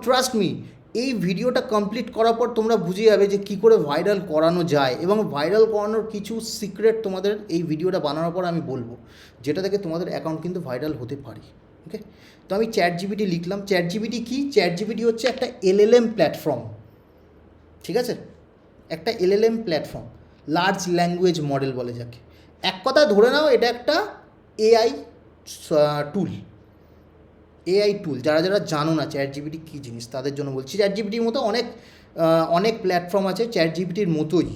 Trust me, এই ভিডিওটা complete করার পর তোমরা বুঝে যাবে যে কী করে ভাইরাল করানো যায়, এবং ভাইরাল করানোর কিছু সিক্রেট তোমাদের এই ভিডিওটা বানানোর পর আমি বলবো, যেটা থেকে তোমাদের অ্যাকাউন্ট কিন্তু ভাইরাল হতে পারে। ওকে, তো আমি ChatGPT লিখলাম। ChatGPT কি? ChatGPT হচ্ছে একটা LLM প্ল্যাটফর্ম, ঠিক আছে? একটা LLM platform, large language model বলে যাকে। এক কথা ধরে নাও এটা একটা AI টুল। যারা যারা জানো না ChatGPT কী জিনিস তাদের জন্য বলছি। ChatGPTর মতো অনেক প্ল্যাটফর্ম আছে ChatGPTর মতোই,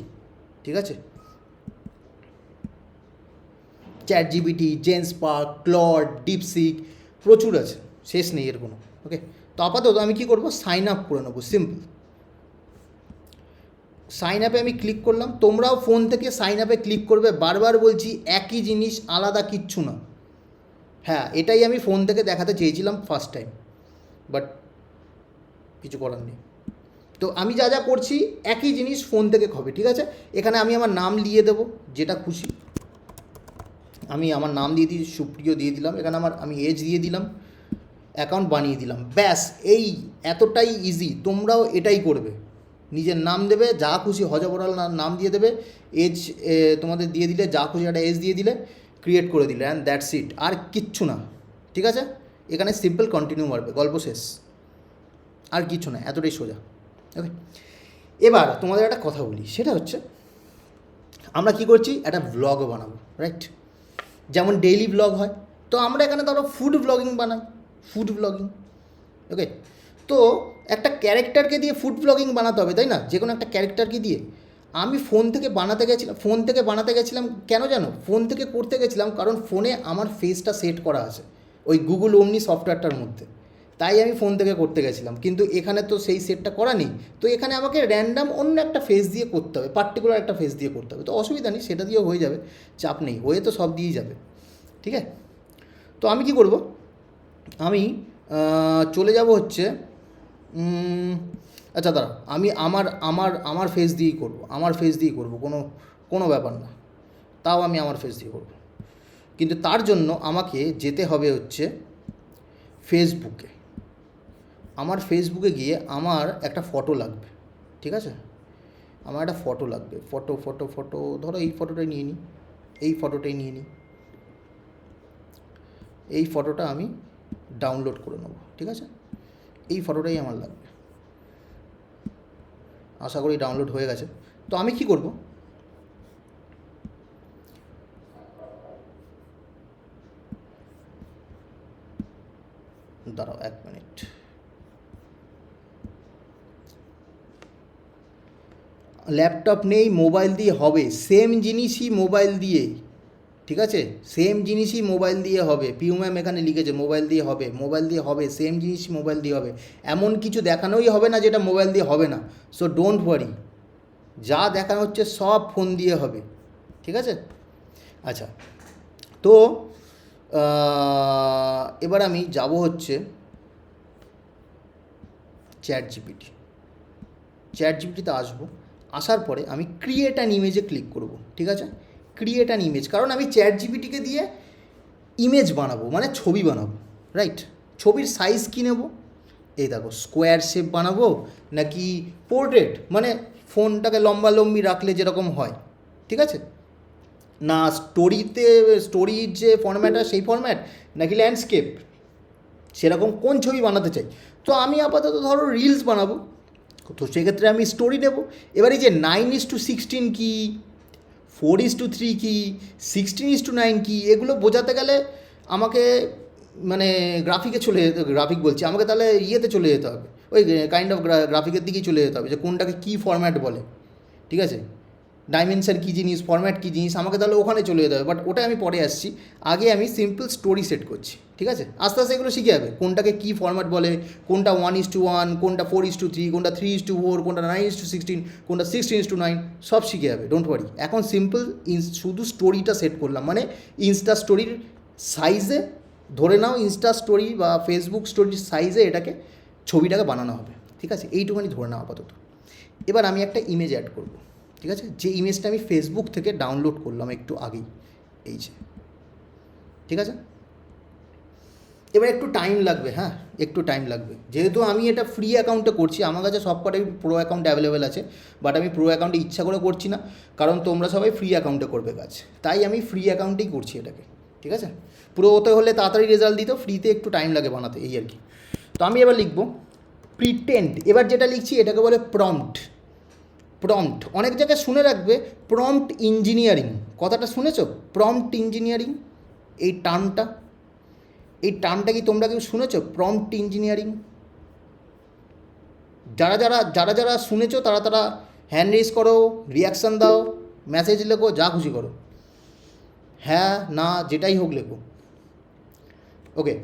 ঠিক আছে? ChatGPT, জেনস্পার্ক, ক্লড, ডিপসিক, প্রচুর আছে, শেষ নেই এর কোনো। ওকে, তো আপাতত আমি কী করবো, সাইন আপ করে নেবো, সিম্পল। সাইন আপে আমি ক্লিক করলাম। তোমরাও ফোন থেকে সাইন আপে ক্লিক করবে, বারবার বলছি একই জিনিস, আলাদা কিচ্ছু না। হ্যাঁ, এটাই আমি ফোন থেকে দেখাতে চেয়েছিলাম ফার্স্ট টাইম, বাট কিছু করার নেই। তো আমি যা যা করছি একই জিনিস ফোন থেকে হবে, ঠিক আছে? এখানে আমি আমার নাম লিখে দেবো, যেটা খুশি। আমি আমার নাম দিয়ে দিই, সুপ্রিয় দিয়ে দিলাম। এখানে আমি এজ দিয়ে দিলাম, অ্যাকাউন্ট বানিয়ে দিলাম, ব্যাস। এই এতটাই ইজি, তোমরাও এটাই করবে। নিজের নাম দেবে, যা খুশি হজবরাল নাম দিয়ে দেবে, এজ তোমাদের দিয়ে দিলে, যা খুশি একটা এজ দিয়ে দিলে, ক্রিয়েট করে দিলে, অ্যান্ড দ্যাটস ইট। আর কিচ্ছু না, ঠিক আছে? এখানে সিম্পল কন্টিনিউ মারবে, গল্প শেষ। আর কিছু না, এতটাই সোজা। ওকে, এবার তোমাদের একটা কথা বলি, সেটা হচ্ছে আমরা কী করছি, একটা ভ্লগ বানাবো, রাইট? যেমন ডেইলি ভ্লগ হয়, তো আমরা এখানে ধরো ফুড ভ্লগিং বানাই, ফুড ভ্লগিং। ওকে, তো একটা ক্যারেক্টারকে দিয়ে ফুড ভ্লগিং বানাতে হবে, তাই না? যে কোনো একটা ক্যারেক্টারকে দিয়ে। আমি ফোন থেকে বানাতে গেছিলাম কেন জানো? ফোন থেকে করতে গেছিলাম কারণ ফোনে আমার ফেসটা সেট করা আছে ওই গুগল ওমনি সফটওয়্যারটার মধ্যে, তাই আমি ফোন থেকে করতে গেছিলাম। কিন্তু এখানে তো সেই সেটটা করা নেই, তো এখানে আমাকে র্যান্ডাম অন্য একটা ফেস দিয়ে করতে হবে, পার্টিকুলার একটা ফেস দিয়ে করতে হবে। তো অসুবিধা নেই, সেটা দিয়েও হয়ে যাবে, চাপ নেই, হয়ে তো সব দিয়েই যাবে, ঠিক আছে? তো আমি কি করব, আমি চলে যাব হচ্ছে, আচ্ছা দাঁড়া, আমি আমার ফেস দিয়েই করব, কোনো ব্যাপার না। তাও আমি আমার ফেস দিয়ে করব, কিন্তু তার জন্য আমাকে যেতে হবে হচ্ছে ফেসবুকে। আমার ফেসবুকে গিয়ে আমার একটা ফটো লাগবে, ঠিক আছে? আমার একটা ফটো লাগবে, ফটো ধরো এই ফটোটাই নিয়ে নিই, এই ফটোটা আমি ডাউনলোড করে নেব, ঠিক আছে? এই ফটোটাই আমার লাগবে, আশা করি ডাউনলোড হয়ে গেছে। তো আমি কি করব, দাঁড়াও 1 মিনিট। ল্যাপটপ নেই, মোবাইল দিয়ে হবে, সেম জিনিসই মোবাইল দিয়ে, ঠিক আছে? সেম জিনিসই মোবাইল দিয়ে হবে। পিউ ম্যাম এখানে লিখেছে মোবাইল দিয়ে হবে, সেম জিনিসই মোবাইল দিয়ে হবে। এমন কিছু দেখানোই হবে না যেটা মোবাইল দিয়ে হবে না। সো ডোন্ট ওয়ারি, যা দেখানো হচ্ছে সব ফোন দিয়ে হবে, ঠিক আছে? আচ্ছা, তো এবার আমি যাব হচ্ছে চ্যাট জিপিটিতে আসবো। আসার পরে আমি ক্রিয়েট অ্যান ইমেজে ক্লিক করব, ঠিক আছে? ক্রিয়েট অ্যান ইমেজ, কারণ আমি ChatGPTকে দিয়ে ইমেজ বানাবো, মানে ছবি বানাবো, রাইট? ছবির সাইজ কী নেব, এই দেখো, স্কোয়ার শেপ বানাবো নাকি পোর্ট্রেট, মানে ফোনটাকে লম্বালম্বি রাখলে যেরকম হয়, ঠিক আছে? না স্টোরির যে ফরম্যাট হয় সেই ফরম্যাট, নাকি ল্যান্ডস্কেপ, সেরকম কোন ছবি বানাতে চাই। তো আমি আপাতত ধরো রিলস বানাবো, তো সেক্ষেত্রে আমি স্টোরি নেব। এবার এই যে 9:16 কি, 4:3 কি, 16:9 কি, এগুলো বোঝাতে গেলে আমাকে মানে গ্রাফিক বলছি, আমাকে তাহলে ইয়েতে চলে যেতে হবে, ওই কাইন্ড অফ গ্রাফিকের দিকেই চলে যেতে হবে, যে কোনটাকে কী ফরম্যাট বলে, ঠিক আছে? ডাইমেনশন কী জিনিস, ফরম্যাট কী জিনিস, আমাকে তাহলে ওখানে চলে যেতে হবে। বাট ওটা আমি পরে আসছি, আগে আমি সিম্পল স্টোরি সেট করছি, ঠিক আছে? আস্তে আস্তে এগুলো শিখে যাবে, কোনটাকে কী ফরম্যাট বলে, কোনটা 1:1, কোনটা 4:3, কোনটা 3:4, কোনটা 9:16, কোনটা 16:9, সব শিখে যাবে, ডোন্ট ওয়ারি। এখন সিম্পল শুধু স্টোরিটা সেট করলাম, মানে ইনস্টা স্টোরির সাইজে, ধরে নাও ইনস্টা স্টোরি বা ফেসবুক স্টোরির সাইজে ছবিটাকে বানানো হবে, ঠিক আছে? এইটুখানি ধরে নাও আপাতত। এবার আমি একটা ইমেজ অ্যাড করব, ঠিক আছে? যে ইমেজটা আমি ফেসবুক থেকে ডাউনলোড করলাম একটু আগেই, এই যে, ঠিক আছে? এবার একটু টাইম লাগবে, হ্যাঁ একটু টাইম লাগবে, যেহেতু আমি এটা ফ্রি অ্যাকাউন্টে করছি, আমার কাছে সব কটাই প্রো অ্যাকাউন্ট অ্যাভেলেবেল আছে, বাট আমি প্রো অ্যাকাউন্টে ইচ্ছা করে করছি না, কারণ তোমরা সবাই ফ্রি অ্যাকাউন্টে করবে কাজ, তাই আমি ফ্রি অ্যাকাউন্টেই করছি এটাকে, ঠিক আছে। প্রো হতে হলে তাড়াতাড়ি রেজাল্ট দিত, ফ্রিতে একটু টাইম লাগে বানাতে, এই আর কি। তো আমি এবার লিখবো প্রিটেন্ড, এবার যেটা লিখছি এটাকে বলে প্রম্পট। প্রম্পট অনেক জায়গায় শুনে রাখবে প্রম্পট ইঞ্জিনিয়ারিং, কথাটা শুনেছো? প্রম্পট ইঞ্জিনিয়ারিং এই টার্মটা কি তোমরা কেউ শুনেছো? প্রম্পট ইঞ্জিনিয়ারিং, যারা শুনেছো তারা হ্যান্ড রেজ করো, রিয়াকশান দাও, মেসেজ লেখো, যা খুশি করো, হ্যাঁ না যেটাই হোক লেখো। ওকে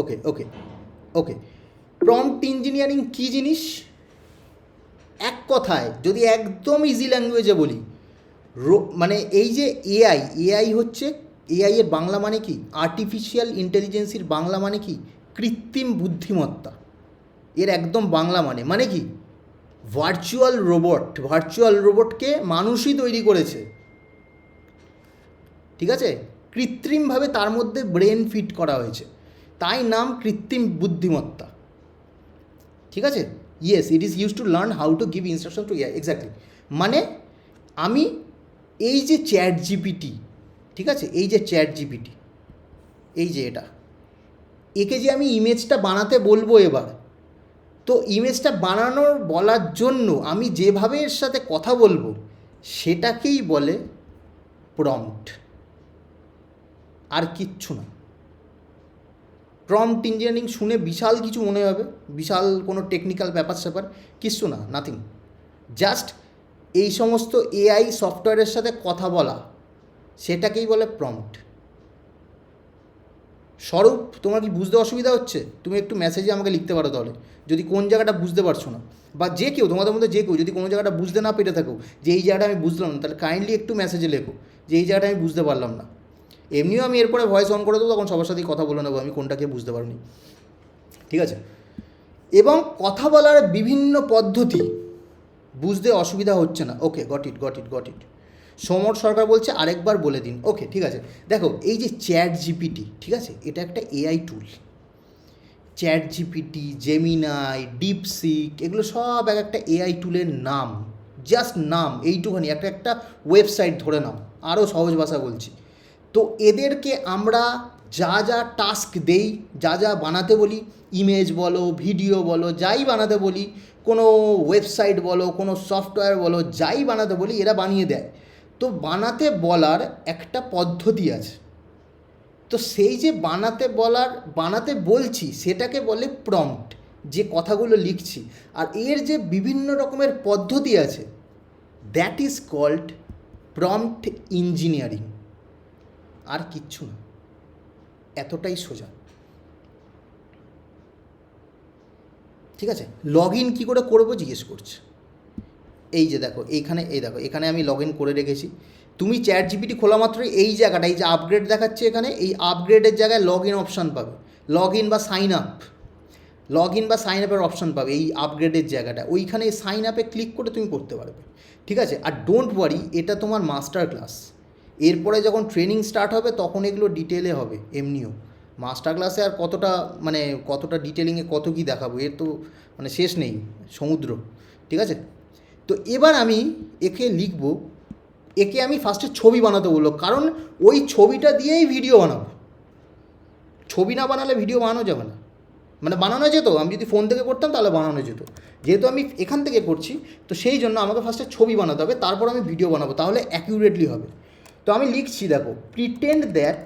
ওকে ওকে ওকে প্রম্পট ইঞ্জিনিয়ারিং কী জিনিস? এক কথায় যদি একদম ইজি ল্যাঙ্গুয়েজে বলি, মানে এই যে এআই হচ্ছে, এআই এর বাংলা মানে কি? আর্টিফিশিয়াল ইন্টেলিজেন্সির বাংলা মানে কি? কৃত্রিম বুদ্ধিমত্তা। এর একদম বাংলা মানে কি? ভার্চুয়াল রোবটকে মানুষই তৈরি করেছে, ঠিক আছে, কৃত্রিমভাবে তার মধ্যে ব্রেন ফিট করা হয়েছে, তাই নাম কৃত্রিম বুদ্ধিমত্তা, ঠিক আছে। Yes, it is use to learn how to give instruction to AI, exactly. মানে আমি এই যে চ্যাট জিপিটি, ঠিক আছে, এই যে চ্যাট জিপিটি, এই যে একে যে আমি ইমেজটা বানাতে বলবো এবার, তো ইমেজটা বলার জন্য আমি যেভাবে এর সাথে কথা বলবো সেটাকেই বলে প্রম্পট, আর কিচ্ছু না। প্রম্পট ইঞ্জিনিয়ারিং শুনে বিশাল কিছু মনে হবে, বিশাল কোনো টেকনিক্যাল ব্যাপার কিচ্ছু না, নাথিং, জাস্ট এই সমস্ত এআই সফটওয়্যারের সাথে কথা বলা, সেটাকেই বলে প্রম্পট। স্বরূপ, তোমার কি বুঝতে অসুবিধা হচ্ছে? তুমি একটু মেসেজে আমাকে লিখতে পারো তাহলে, যদি কোন জায়গাটা বুঝতে পারছো না, বা যে কেউ তোমাদের মধ্যে যে কেউ যদি কোনো জায়গাটা বুঝতে না পেরে থাকো, যে এই জায়গাটা আমি বুঝলাম না, তাহলে কাইন্ডলি একটু মেসেজে লেখো যে এই জায়গাটা আমি বুঝতে পারলাম না। এমনিও আমি এরপরে ভয়েস অন করে দেবো, তখন সবার সাথেই কথা বলে নেবো আমি কোনটাকে বুঝতে পারিনি, ঠিক আছে। এবং কথা বলার বিভিন্ন পদ্ধতি বুঝতে অসুবিধা হচ্ছে না। ওকে, গট ইট। সমর সরকার বলছে আরেকবার বলে দিন। ওকে, ঠিক আছে। দেখো এই যে চ্যাট জিপিটি, ঠিক আছে, এটা একটা এআই টুল। চ্যাট জিপিটি, জেমিনাই, ডিপসিক, এগুলো সব একটা এআই টুলের নাম, জাস্ট নাম, এইটুখানি একটা ওয়েবসাইট ধরে নাও, আরও সহজ ভাষা বলছি। তো এদেরকে আমরা যা টাস্ক দেই, যা বানাতে বলি, ইমেজ বলো, ভিডিও বলো, যাই বানাতে বলি, কোনো ওয়েবসাইট বলো, কোনো সফটওয়্যার বলো, যাই বানাতে বলি এরা বানিয়ে দেয়। তো বানাতে বলার একটা পদ্ধতি আছে, তো সেই যে বানাতে বলছি সেটাকে বলে প্রম্পট, যে কথাগুলো লিখছি, আর এর যে বিভিন্ন রকমের পদ্ধতি আছে, that is called prompt engineering, আর কিচ্ছু না, এতটাই সোজা, ঠিক আছে। লগ ইন কী করে করবো জিজ্ঞেস করছে, এই যে দেখো এখানে আমি লগ ইন করে রেখেছি। তুমি চ্যাট জিপিটি খোলা মাত্রই এই জায়গাটা, এই যে আপগ্রেড দেখাচ্ছে এখানে, এই আপগ্রেডের জায়গায় লগ ইন অপশান পাবে, লগ ইন বা সাইন আপের অপশান পাবে এই আপগ্রেডের জায়গাটা, ওইখানে সাইন আপে ক্লিক করে তুমি করতে পারবে, ঠিক আছে। আর ডোন্ট ওয়ারি, এটা তোমার মাস্টার ক্লাস, এরপরে যখন ট্রেনিং স্টার্ট হবে তখন এগুলো ডিটেলে হবে। এমনিও মাস্টার ক্লাসে আর কতটা ডিটেলিংয়ে কত কী দেখাবো, এর তো মানে শেষ নেই, সমুদ্র, ঠিক আছে। তো এবার আমি একে লিখবো, একে আমি ফার্স্টে ছবি বানাতে বললো, কারণ ওই ছবিটা দিয়েই ভিডিও বানাবো, ছবি না বানালে ভিডিও বানানো যাবে না, মানে বানানো যেত, আমি যদি ফোন থেকে করতাম তাহলে বানানো যেত, যেহেতু আমি এখান থেকে করছি তো সেই জন্য আমাকে ফার্স্টে ছবি বানাতে হবে, তারপর আমি ভিডিও বানাবো, তাহলে অ্যাকিউরেটলি হবে। তো আমি লিখছি, দেখো, প্রিটেন্ড দ্যাট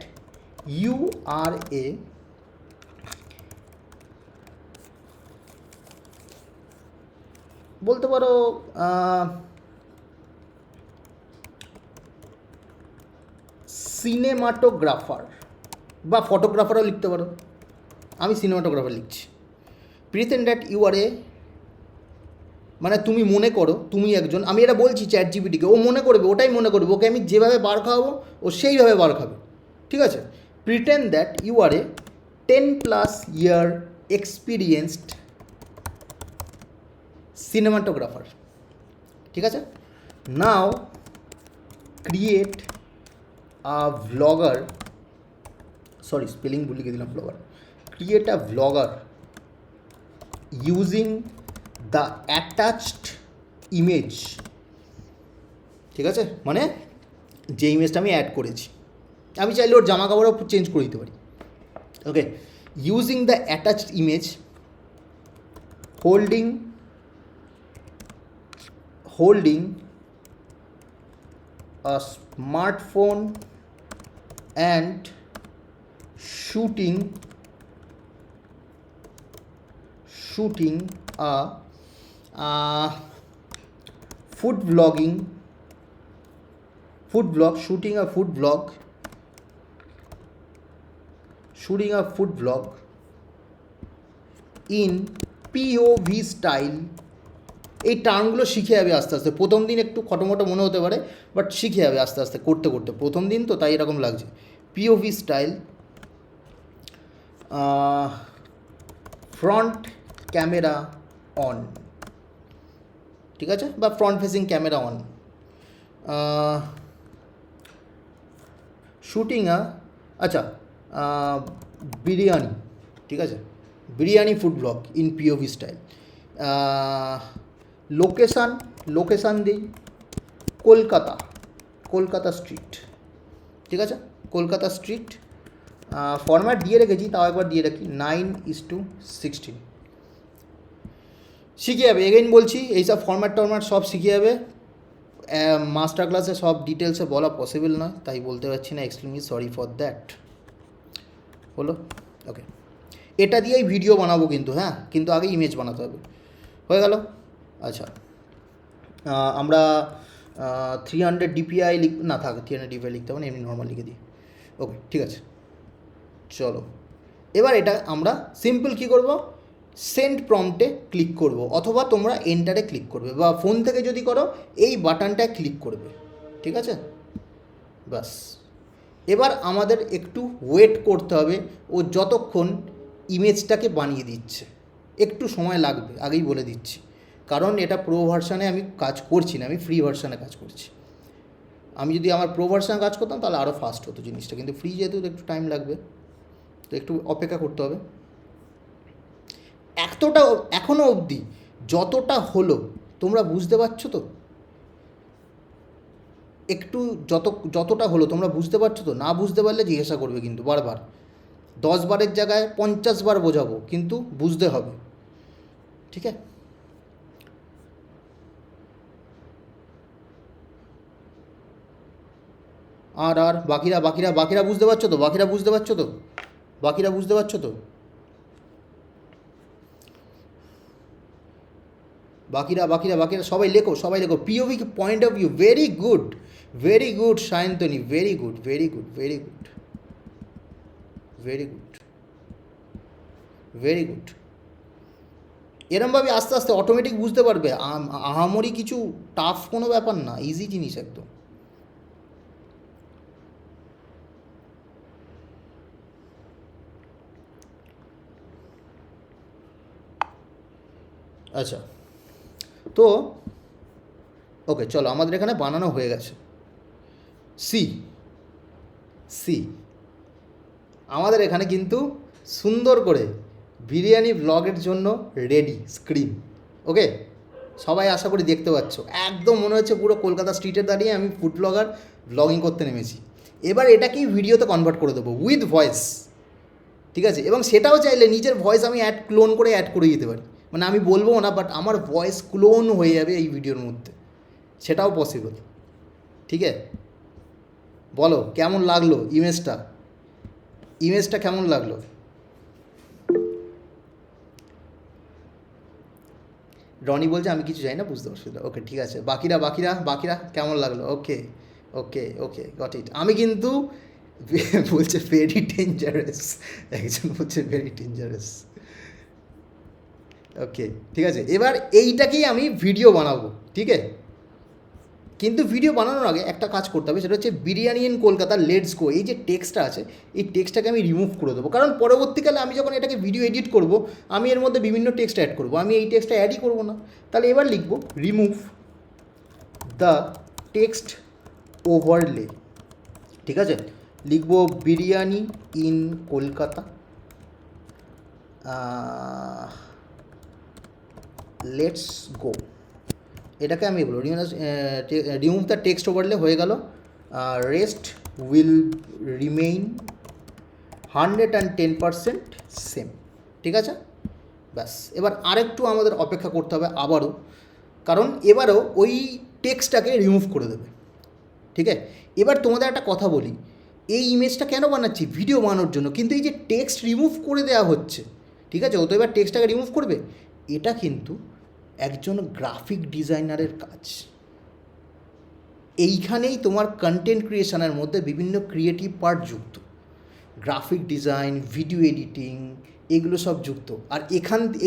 ইউ আর এ বলতে পারো সিনেমাটোগ্রাফার, বা ফটোগ্রাফারও লিখতে পারো, আমি সিনেমাটোগ্রাফার লিখছি। প্রিটেন্ড দ্যাট ইউ আর এ, মানে তুমি মনে করো তুমি একজন, আমি এটা বলছি চ্যাট জিপিটিকে, ও মনে করবে, ওটাই মনে করবে, ওকে আমি যেভাবে বার খাওয়াবো ও সেইভাবে বার খাবে, ঠিক আছে। Pretend that you are a 10+ year experienced cinematographer, ঠিক আছে। Now create a vlogger sorry spelling ভুলে গিয়ে দিলাম blogger, create a blogger using the attached image, ঠিক আছে, মানে যে ইমেজটা আমি অ্যাড করেছি, আমি চাইলে ওর জামা কাপড়ও চেঞ্জ করে দিতে পারি। Okay, using the attached image, holding a smartphone and shooting a food vlog in POV style. এই টার্মগুলো শিখে যাবে আস্তে আস্তে, প্রথম দিন একটু খটোমটো মনে হতে পারে, বাট শিখে যাবে আস্তে আস্তে করতে করতে, প্রথম দিন তো তাই এরকম লাগছে। POV style, front camera on, ঠিক আছে, বা front facing camera on, shooting আচ্ছা বিরিয়ানি, ঠিক আছে, biryani food blog in POV style. Location দিই কলকাতা স্ট্রিট, ঠিক আছে, কলকাতা স্ট্রিট। ফরম্যাট দিয়ে রেখেছি, তাও একবার দিয়ে রাখি 9:16। শিখে যাবে, এগেইন বলছি এইসব ফরম্যাট সব শিখে যাবে। মাস্টার ক্লাসে সব ডিটেলসে বলা পসিবল নয়, তাই বলতে পারছি না, এক্সট্রিমলি সরি ফর দ্যাট। হলো, ওকে, এটা দিয়েই ভিডিও বানাবো কিন্তু, হ্যাঁ, কিন্তু আগে ইমেজ বানাতে হবে। হয়ে গেল। আচ্ছা, আমরা 300 DPI না থাক, 300 DPI লিখতে হবে না, এমনি নর্মাল লিখে দিই। ওকে, ঠিক আছে, চলো এবার এটা আমরা সিম্পল কী করব, সেন্ড প্রম্পটে ক্লিক করব, অথবা তোমরা এন্টারে ক্লিক করবে, বা ফোন থেকে যদি করো এই বাটনটায় ক্লিক করবে, ঠিক আছে, ব্যাস। এবার আমাদের একটু ওয়েট করতে হবে, ও যতক্ষণ ইমেজটাকে বানিয়ে দিচ্ছে, একটু সময় লাগবে, আগেই বলে দিচ্ছি, কারণ এটা প্রো ভার্সানে আমি কাজ করছি না, আমি ফ্রি ভার্সানে কাজ করছি। আমি যদি আমার প্রো ভার্সানে কাজ করতাম তাহলে আরও ফাস্ট হতো জিনিসটা, কিন্তু ফ্রি যেহেতু একটু টাইম লাগবে, তো একটু অপেক্ষা করতে হবে। এতটা এখনও অবধি যতটা হলো তোমরা বুঝতে পারছো তো, একটু যতটা হলো তোমরা বুঝতে পারছো তো, না বুঝতে পারলে জিজ্ঞাসা করবে কিন্তু বারবার, 10 বারের জায়গায় 50 বার বোঝাবো, কিন্তু বুঝতে হবে, ঠিক আছে। আর বাকিরা বুঝতে পারছো তো, বাকিরা বুঝতে পারছো তো, বাকিরা সবাই লেখো POV point of view, very good Sayantani, very good. এরমভাবে আস্তে আস্তে অটোমেটিক বুঝতে পারবে, আহামরি কিছু টাফ কোনো ব্যাপার না, ইজি জিনিস একদম। আচ্ছা, তো ওকে, চলো আমাদের এখানে বানানো হয়ে গেছে। সি আমাদের এখানে কিন্তু সুন্দর করে বিরিয়ানি ব্লগের জন্য রেডি স্ক্রিন। ওকে, সবাই আশা করি দেখতে পাচ্ছ, একদম মনে হচ্ছে পুরো কলকাতা স্ট্রিটে দাঁড়িয়ে আমি ফুড ব্লগিং করতে নেমেছি। এবার এটাকেই ভিডিওতে কনভার্ট করে দেবো উইথ ভয়েস, ঠিক আছে, এবং সেটাও চাইলে নিজের ভয়েস আমি ক্লোন করে অ্যাড করে দিতে পারি, মানে আমি বলবো না, বাট আমার ভয়েস ক্লোন হয়ে যাবে এই ভিডিওর মধ্যে, সেটাও পসিবল, ঠিক আছে। বলো কেমন লাগলো ইমেজটা কেমন লাগলো? রনি বলছে আমি কিছু চাই না, বুঝতে পারছি। ওকে, ঠিক আছে, বাকিরা কেমন লাগলো? ওকে গট ইট। আমি কিন্তু বলছে ভেরি ডেঞ্জারাস, একজন বলছে ভেরি ডেঞ্জারাস। ওকে, ঠিক আছে, এবার এইটাকেই আমি ভিডিও বানাবো, ঠিক আছে, কিন্তু ভিডিও বানানোর আগে একটা কাজ করতে হবে, সেটা হচ্ছে biryani in Kolkata let's go, এই যে টেক্সটটা আছে এই টেক্সটটাকে আমি রিমুভ করে দেবো, কারণ পরবর্তীকালে আমি যখন এটাকে ভিডিও এডিট করব আমি এর মধ্যে বিভিন্ন টেক্সট অ্যাড করবো, আমি এই টেক্সটটা অ্যাডই করবো না। তাহলে এবার লিখবো রিমুভ দ্য টেক্সট ওভারলে, ঠিক আছে, লিখব biryani in Kolkata, let's go, এটাকে আমি বলবো রিমুভ দ্য টেক্সট ওভারলে হয়ে গেল, রেস্ট উইল রিমেইন 110% সেম। ঠিক আছে, ব্যাস। এবার আরেকটু আমাদের অপেক্ষা করতে হবে আবারও, কারণ এবারও ওই টেক্সটটাকে রিমুভ করে দেবে। ঠিক আছে, এবার তোমাদের একটা কথা বলি, এই ইমেজটা কেন বানাচ্ছি? ভিডিও বানানোর জন্য, কিন্তু এই যে টেক্সট রিমুভ করে দেওয়া হচ্ছে, ঠিক আছে, ও তো এবার টেক্সটটাকে রিমুভ করবে, এটা কিন্তু একজন গ্রাফিক ডিজাইনারের কাজ। এইখানেই তোমার কন্টেন্ট ক্রিয়েশনের মধ্যে বিভিন্ন ক্রিয়েটিভ পার্ট যুক্ত, গ্রাফিক ডিজাইন, ভিডিও এডিটিং, এগুলো সব যুক্ত। আর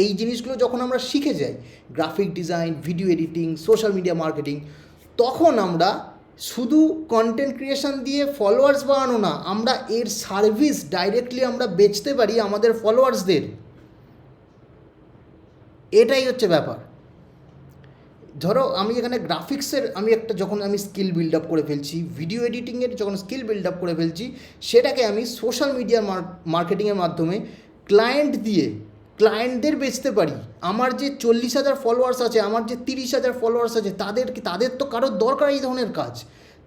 এই জিনিসগুলো যখন আমরা শিখে যাই, graphic design, video editing, social media marketing, তখন আমরা শুধু কন্টেন্ট ক্রিয়েশন দিয়ে ফলোয়ার্স বাড়ানো না, আমরা এর সার্ভিস ডাইরেক্টলি আমরা বেচতে পারি আমাদের ফলোয়ার্সদের। এটাই হচ্ছে ব্যাপার। ধরো আমি এখানে গ্রাফিক্সের যখন আমি স্কিল বিল্ড আপ করে ফেলছি, ভিডিও এডিটিংয়ের যখন স্কিল বিল্ড আপ করে ফেলছি, সেটাকে আমি সোশ্যাল মিডিয়া মার্কেটিংয়ের মাধ্যমে ক্লায়েন্টদের বেচতে পারি। আমার যে 40,000 ফলোয়ার্স আছে, আমার যে 30,000 ফলোয়ার্স আছে, তাদের তো কারোর দরকার এই ধরনের কাজ,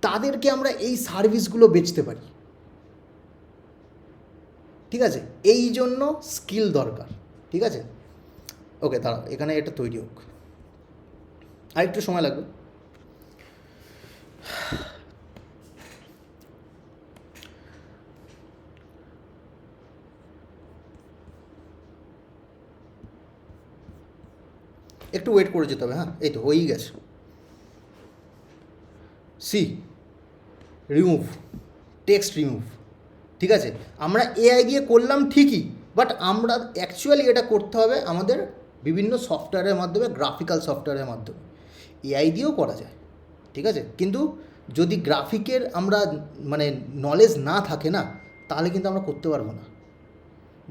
তাদেরকে আমরা এই সার্ভিসগুলো বেচতে পারি। ঠিক আছে, এই জন্য স্কিল দরকার। ঠিক আছে, ওকে, দাঁড়াও, এখানে এটা তৈরি হোক, আর একটু সময় লাগবে। একটু ওয়েট করে যেতে হবে। হ্যাঁ, এই তো হয়েই গেছে। See remove, text remove. ঠিক আছে, আমরা এআই দিয়ে করলাম ঠিকই, বাট আমরা অ্যাকচুয়ালি এটা করতে হবে আমাদের বিভিন্ন সফটওয়্যারের মাধ্যমে, গ্রাফিক্যাল সফটওয়্যারের মাধ্যমে। এআই দিয়েও করা যায়, ঠিক আছে, কিন্তু যদি গ্রাফিকের আমরা নলেজ না থাকে না, তাহলে কিন্তু আমরা করতে পারবো না।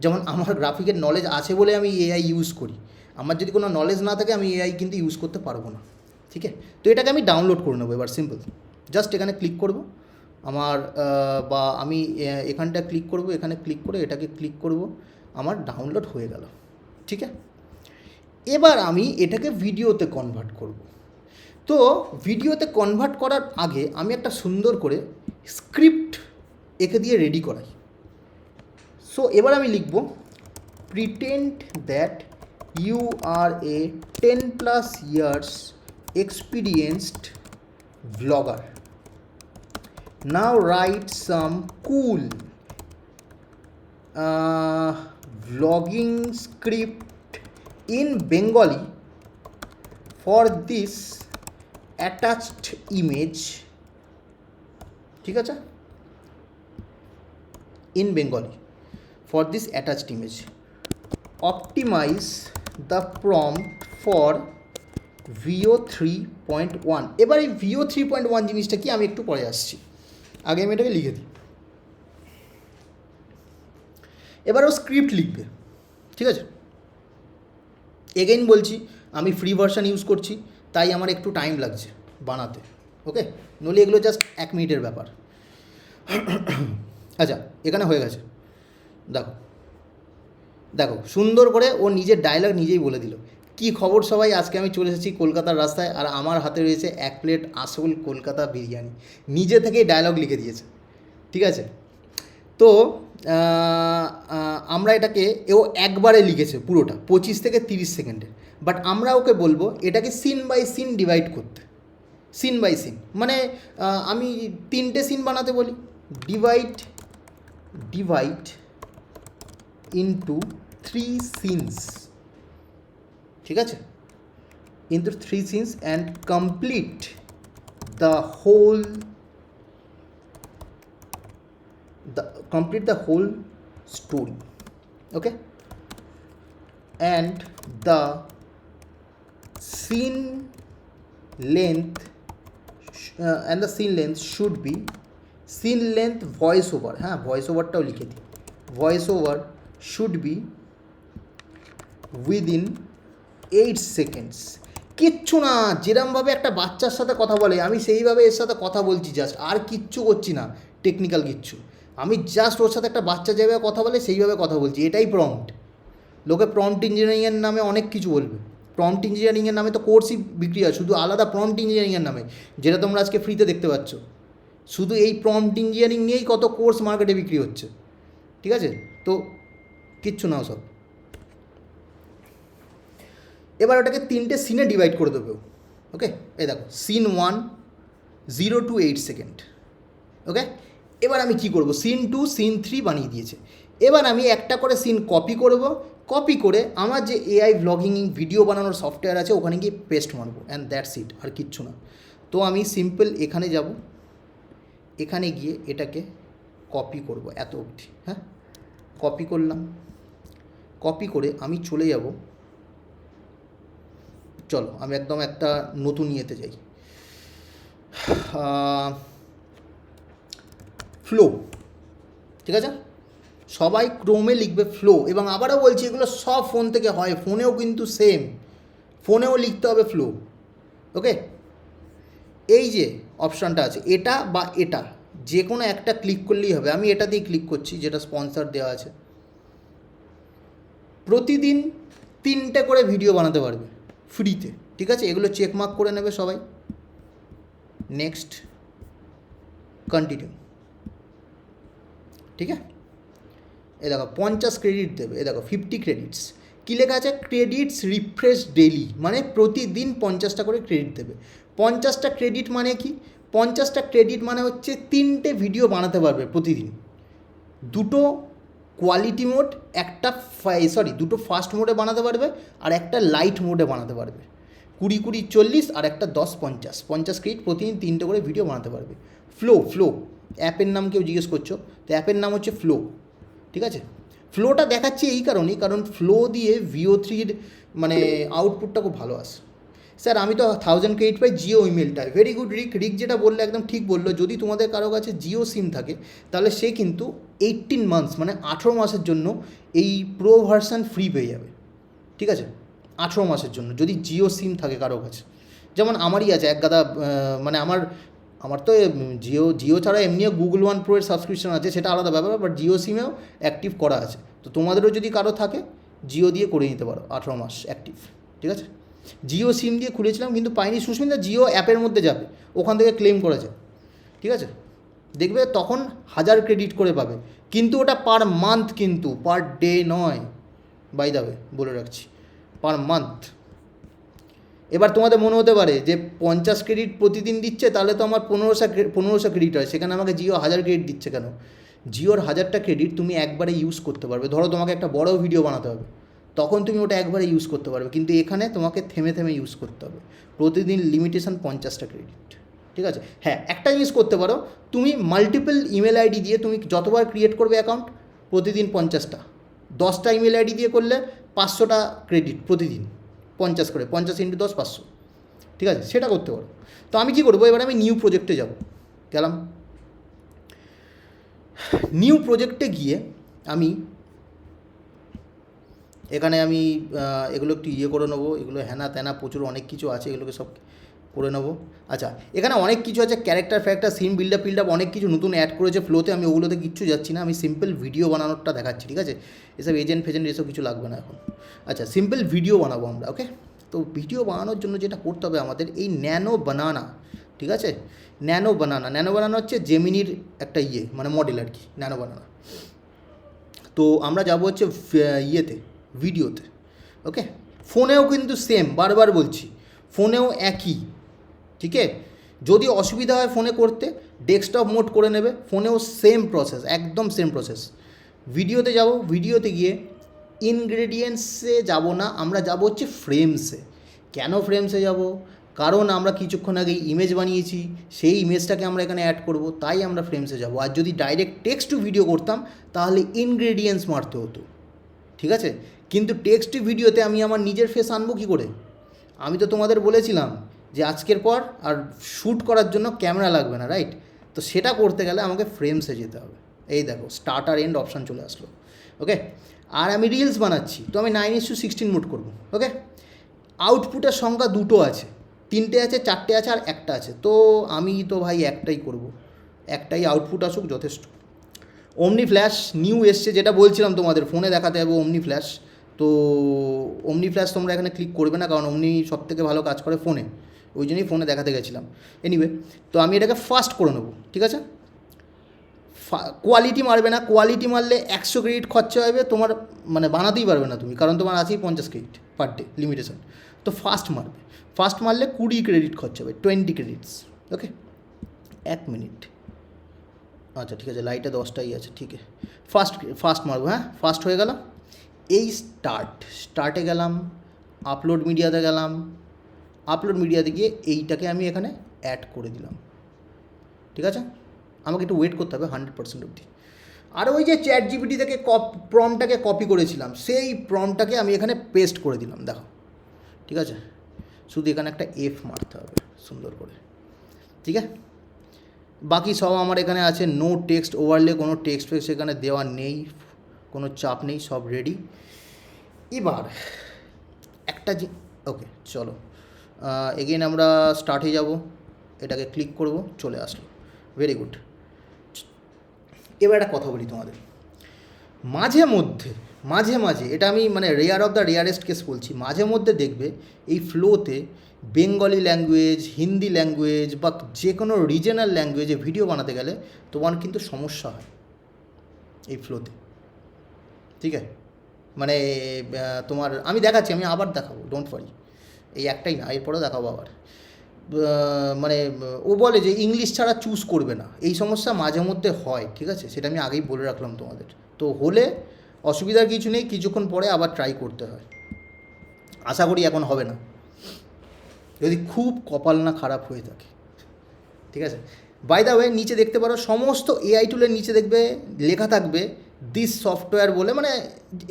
যেমন আমার গ্রাফিকের নলেজ আছে বলে আমি এআই ইউজ করি, আমার যদি কোনো নলেজ না থাকে আমি এআই কিন্তু ইউজ করতে পারবো না। ঠিক আছে, তো এটাকে আমি ডাউনলোড করে নেবো। এবার সিম্পল, জাস্ট এখানে ক্লিক করব, আমি এখানটা ক্লিক করব, এখানে ক্লিক করে এটাকে ক্লিক করব, আমার ডাউনলোড হয়ে গেল। ঠিক আছে, এবার আমি এটাকে ভিডিওতে কনভার্ট করব। তো ভিডিওতে কনভার্ট করার আগে আমি একটা সুন্দর করে স্ক্রিপ্ট একে দিয়ে রেডি করাই। সো এবার আমি লিখব, pretend that you are a 10+ years experienced vlogger. Now write some cool vlogging script in Bengali for this attached image. ঠিক আছে, in Bengali for this attached image. Optimize the prompt for VO 3.1. এবার এই VO 3.1 জিনিসটা কি আমি একটু পরে আসছি, আগে আমি এটাকে লিখে দিই। এবার ও স্ক্রিপ্ট লিখবে। ঠিক আছে, এগেইন বলছি আমি ফ্রি ভার্সন ইউজ করছি, তাই আমার একটু টাইম লাগছে বানাতে। ওকে, নইলে এগুলো জাস্ট 1 মিনিটের ব্যাপার। আচ্ছা, এখানে হয়ে গেছে। দেখো সুন্দর করে ও নিজের ডায়লগ নিজেই বলে দিল। কি খবর সবাই, আজকে আমি চলে এসেছি কলকাতার রাস্তায়, আর আমার হাতে রয়েছে 1 প্লেট আসল কলকাতা বিরিয়ানি। নিজে থেকেই ডায়লগ লিখে দিয়েছে। ঠিক আছে, তো আমরা এটাকে একবারে লিখেছে পুরোটা 25 থেকে 30 সেকেন্ডে, বাট আমরা ওকে বলবো এটাকে সিন বাই সিন ডিভাইড করতে। সিন বাই সিন মানে আমি 3টে সিন বানাতে বলি, ডিভাইড ইন্টু 3 scenes। ঠিক আছে, into 3 scenes and complete the whole story. Okay, and the scene length should be scene length voice over. হ্যাঁ, ভয়েস ওভারটাও লিখে দিই, voice over should be within 8 seconds। কিচ্ছু না, যেরমভাবে একটা বাচ্চার সাথে কথা বলে আমি সেইভাবে এর সাথে কথা বলছি, জাস্ট আর কিচ্ছু করছি না, টেকনিক্যাল কিচ্ছু। আমি জাস্ট ওর সাথে একটা বাচ্চা যেভাবে কথা বলে সেইভাবে কথা বলছি, এটাই প্রম্পট। লোকে প্রম্পট ইঞ্জিনিয়ারিংয়ের নামে অনেক কিছু বলবে, প্রম্পট ইঞ্জিনিয়ারিংয়ের নামে তো কোর্সই বিক্রি হয়, শুধু আলাদা প্রম্পট ইঞ্জিনিয়ারিংয়ের নামে, যেটা তোমরা আজকে ফ্রিতে দেখতে পাচ্ছ। শুধু এই প্রম্পট ইঞ্জিনিয়ারিং নিয়েই কত কোর্স মার্কেটে বিক্রি হচ্ছে, ঠিক আছে? তো কিচ্ছু না সব। এবার ওটাকে 3টে সিনে ডিভাইড করে দেবো। ওকে, এই দেখো সিন 1 0 to 8 সেকেন্ড। ওকে, এবার আমি কি করব, সিন 2 সিন 3 বানিয়ে দিয়েছে। এবার আমি একটা করে সিন কপি করব, কপি করে আমার যে এআই ব্লগিং ভিডিও বানানোর সফটওয়্যার আছে ওখানে গিয়ে পেস্ট মারবো, অ্যান্ড দ্যাটস ইট, আর কিচ্ছু না। তো আমি সিম্পল এখানে যাব, এখানে গিয়ে এটাকে কপি করব এত অবধি। হ্যাঁ, কপি করলাম, কপি করে আমি চলে যাব, চলো আমি একদম একটা নতুন ইয়েতে যাই, ফ্লো, ঠিক আছে? সবাই ক্রোমে লিখবে ফ্লো, এবং আবারও বলছি এগুলো সব ফোন থেকে হয়, ফোনেও কিন্তু সেম, ফোনেও লিখতে হবে ফ্লো। ওকে, এই যে অপশানটা আছে এটা বা এটা, যে কোনো একটা ক্লিক করলেই হবে। আমি এটা দিয়ে ক্লিক করছি, যেটা স্পন্সর দেওয়া আছে। প্রতিদিন 3টে করে ভিডিও বানাতে পারবে ফ্রিতে, ঠিক আছে? এগুলো চেকমার্ক করে নেবে সবাই। নেক্সট, কন্টিনিউ, ঠিক আছে? এ দেখো 50 ক্রেডিট দেবে, এ দেখো 50 ক্রেডিটস। কী লেখা আছে? ক্রেডিটস রিফ্রেশ ডেইলি, মানে প্রতিদিন 50টা করে ক্রেডিট দেবে। 50টা ক্রেডিট মানে কি? 50টা ক্রেডিট মানে হচ্ছে 3টে ভিডিও বানাতে পারবে প্রতিদিন। দুটো কোয়ালিটি মোড, একটা দুটো ফাস্ট মোডে বানাতে পারবে, আর একটা লাইট মোডে বানাতে পারবে। 20 20 40, আর একটা 10 50। 50 ক্রেডিট, প্রতিদিন 3টে করে ভিডিও বানাতে পারবে। ফ্লো অ্যাপের নাম কেউ জিজ্ঞেস করছো, তো অ্যাপের নাম হচ্ছে ফ্লো, ঠিক আছে? ফ্লোটা দেখাচ্ছি এই কারণেই, কারণ ফ্লো দিয়ে VO3-র মানে আউটপুটটা খুব ভালো আসে। স্যার আমি তো 1000 ক্রেডিট পাই জিও ইমেলটায়। ভেরি গুড রিক যেটা বললে একদম ঠিক বললো। যদি তোমাদের কারো কাছে জিও সিম থাকে তাহলে সে কিন্তু 18 মান্থস মানে 18 মাসের জন্য এই প্রো ভার্সান ফ্রি পেয়ে যাবে, ঠিক আছে? 18 মাসের জন্য যদি জিও সিম থাকে কারো কাছে, যেমন আমারই আছে এক গাদা, মানে আমার তো জিও ছাড়া এমনিও গুগল ওয়ান প্রো এর সাবস্ক্রিপশন আছে, সেটা আলাদা ব্যাপার, বাট জিও সিমেও অ্যাক্টিভ করা আছে। তো তোমাদেরও যদি কারো থাকে জিও দিয়ে করে নিতে পারো 18 মাস অ্যাক্টিভ, ঠিক আছে? জিও সিম দিয়ে খুলেছিলাম কিন্তু পাইনি। সুস্মিতা, জিও অ্যাপের মধ্যে যাবে, ওখান থেকে ক্লেম করা যায়, ঠিক আছে? দেখবে তখন 1000 ক্রেডিট করে পাবে, কিন্তু ওটা পার মান্থ, কিন্তু পার ডে নয়, বাই দ্য ওয়ে বলে রাখছি, পার মান্থ। এবার তোমাদের মনে হতে পারে যে 50 ক্রেডিট প্রতিদিন দিচ্ছে, তাহলে তো আমার 1500 ক্রেডিট হয়, সেখানে আমাকে জিও 1000 ক্রেডিট দিচ্ছে কেন? জিওর 1000টা ক্রেডিট তুমি একবারে ইউজ করতে পারবে। ধরো তোমাকে একটা বড় ভিডিও বানাতে হবে, তখন তুমি ওটা একবারে ইউজ করতে পারবে, কিন্তু এখানে তোমাকে থেমে থেমে ইউজ করতে হবে। প্রতিদিন লিমিটেশন 50টা ক্রেডিট, ঠিক আছে? হ্যাঁ, একটা জিনিস করতে পারো, তুমি মাল্টিপল ইমেল আইডি দিয়ে তুমি যতবার ক্রিয়েট করবে অ্যাকাউন্ট, প্রতিদিন 50টা, 10টা ইমেল আইডি দিয়ে করলে 500টা ক্রেডিট প্রতিদিন, 50 করে, 50 × 10 500, ঠিক আছে? সেটা করতে পারো। তো আমি কী করবো, এবার আমি নিউ প্রজেক্টে গেলাম। নিউ প্রজেক্টে গিয়ে আমি এখানে এগুলো একটু করে নেবো, এগুলো হ্যানা ত্যানা প্রচুর অনেক কিছু আছে, এগুলোকে সব করে নেবো। আচ্ছা, এখানে অনেক কিছু আছে, character factor, scene build up অনেক কিছু নতুন অ্যাড করেছে ফ্লোতে। আমি ওগুলোতে কিচ্ছু যাচ্ছি না, আমি সিম্পল ভিডিও বানানোরটা দেখাচ্ছি, ঠিক আছে? এসব এজেন্ট এসব কিছু লাগবে না এখন। আচ্ছা, সিম্পল ভিডিও বানাবো আমরা। ওকে, তো ভিডিও বানানোর জন্য যেটা করতে হবে আমাদের, এই ন্যানো বানানা, ঠিক আছে? ন্যানো বানানা হচ্ছে জেমিনির একটা মানে মডেল আর কি, ন্যানো বানানা। তো আমরা যাবো হচ্ছে ভিডিওতে। ওকে, ফোনেও কিন্তু সেম, বারবার বলছি, ফোনেও একই, ঠিক আছে? যদি অসুবিধা হয় ফোনে করতে, ডেস্কটপ মোড করে নেবে, ফোনেও সেম প্রসেস, একদম সেম প্রসেস। ভিডিওতে যাব, ভিডিওতে গিয়ে ইনগ্রেডিয়েন্টসে যাব না, আমরা যাব হচ্ছে ফ্রেমসে। কেন ফ্রেমসে যাব? কারণ আমরা কিছুক্ষণ আগে ইমেজ বানিয়েছি, সেই ইমেজটাকে আমরা এখানে অ্যাড করব, তাই আমরা ফ্রেমসে যাব। আর যদি ডাইরেক্ট টেক্সট টু ভিডিও করতাম তাহলে ইনগ্রেডিয়েন্টস মারতে হতো, ঠিক আছে? কিন্তু টেক্সট টু ভিডিওতে আমি আমার নিজের ফেস আনবো কী করে? আমি তো তোমাদের বলেছিলাম যে আজকের পর আর শ্যুট করার জন্য ক্যামেরা লাগবে না, রাইট? তো সেটা করতে গেলে আমাকে ফ্রেমসে যেতে হবে। এই দেখো স্টার্ট আর এন্ড অপশান চলে আসলো। ওকে, আর আমি রিলস বানাচ্ছি, তো আমি 9:16 মোড করবো। ওকে, আউটপুটের সংখ্যা 2টো আছে, 3টে আছে, 4টে আছে, আর একটা আছে। তো আমি তো ভাই একটাই করব, একটাই আউটপুট আসুক যথেষ্ট। ওমনি ফ্ল্যাশ নিউ এসছে, যেটা বলছিলাম তোমাদের ফোনে দেখাতে হবে ওমনি ফ্ল্যাশ। তো ওমনি ফ্ল্যাশ তোমরা এখানে ক্লিক করবে না, কারণ ওমনি সব থেকে ভালো কাজ করে ফোনে, ওই জন্যই ফোনে দেখাতে গেছিলাম। এনিওয়ে, তো আমি এটাকে ফাস্ট করে নেবো, ঠিক আছে। কোয়ালিটি মারবে না, কোয়ালিটি মারলে 100 ক্রেডিট খরচা হবে তোমার, মানে বানাতেই পারবে না তুমি, কারণ তোমার আছেই 50 ক্রেডিট পার ডে লিমিটেশন। তো ফাস্ট মারবে, ফাস্ট মারলে 20 ক্রেডিট খরচা হবে, 20 ক্রেডিটস। ওকে, 1 মিনিট, আচ্ছা ঠিক আছে, লাইটে 10টাই আছে, ঠিক আছে। ফাস্ট মারবো, হ্যাঁ ফাস্ট হয়ে গেল। এই স্টার্টে গেলাম, আপলোড মিডিয়াতে গেলাম, আপলোড মিডিয়াতে গিয়ে এইটাকে আমি এখানে অ্যাড করে দিলাম, ঠিক আছে। আমাকে একটু ওয়েট করতে হবে 100% অবধি। আর ওই যে চ্যাট জিপিটি থেকে প্রম্পটটাকে কপি করেছিলাম, সেই প্রম্পটটাকে আমি এখানে পেস্ট করে দিলাম, দেখো, ঠিক আছে। শুধু এখানে একটা এফ মারতে হবে সুন্দর করে, ঠিক আছে। বাকি সব আমার এখানে আছে, নো টেক্সট ওভারলে, কোনো টেক্সট ফেক্সট এখানে দেওয়া নেই, কোনো চাপ নেই, সব রেডি। এবার একটা ওকে চলো, এগেইন আমরা স্টার্টে যাব, এটাকে ক্লিক করব, চলে আসলো, ভেরি গুড। এবার একটা কথা বলি তোমাদের, মাঝে মাঝে এটা আমি মানে rare of the rarest case বলছি, মাঝে মধ্যে দেখবে এই ফ্লোতে বেঙ্গলি ল্যাঙ্গুয়েজ, হিন্দি ল্যাঙ্গুয়েজ বা যে কোনো রিজনাল ল্যাঙ্গুয়েজে ভিডিও বানাতে গেলে তোমার কিন্তু সমস্যা হয় এই ফ্লোতে, ঠিক আছে। মানে তোমার আমি দেখাচ্ছি, আমি আবার দেখাবো, ডোন্ট ওয়ারি, এই একটাই না, এরপরেও দেখাবো আবার। মানে ও বলে যে ইংলিশ ছাড়া চুজ করবে না, এই সমস্যা মাঝে মধ্যে হয়, ঠিক আছে, সেটা আমি আগেই বলে রাখলাম তোমাদের। তো হলে অসুবিধার কিছু নেই, কিছুক্ষণ পরে আবার ট্রাই করতে হয়, আশা করি এখন হবে না, যদি খুব কপাল না খারাপ হয়ে থাকে, ঠিক আছে। বাই দ্য ওয়ে, নিচে দেখতে পারো সমস্ত এআই টুলের নিচে দেখবে লেখা থাকবে দিস সফটওয়্যার বলে, মানে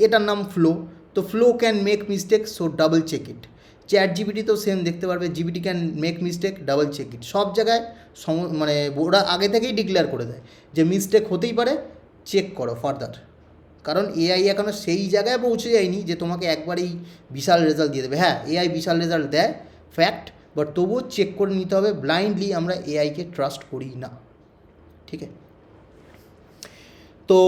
এটার নাম ফ্লো। তো flow can make mistake, so double check it. Chat জিপিটিতেও সেম দেখতে পারবে, GPT can make mistake, double check it. সব জায়গায় মানে ওরা আগে থেকেই ডিক্লেয়ার করে দেয় যে মিস্টেক হতেই পারে, চেক করো ফার্দার। কারণ এআই এখনও সেই জায়গায় পৌঁছে যায়নি যে তোমাকে একবারেই বিশাল রেজাল্ট দিয়ে দেবে। হ্যাঁ, এআই বিশাল রেজাল্ট দেয়, ফ্যাক্ট, বাট তবুও চেক করে নিতে হবে। ব্লাইন্ডলি আমরা এআইকে ট্রাস্ট করি না, ঠিক আছে। তো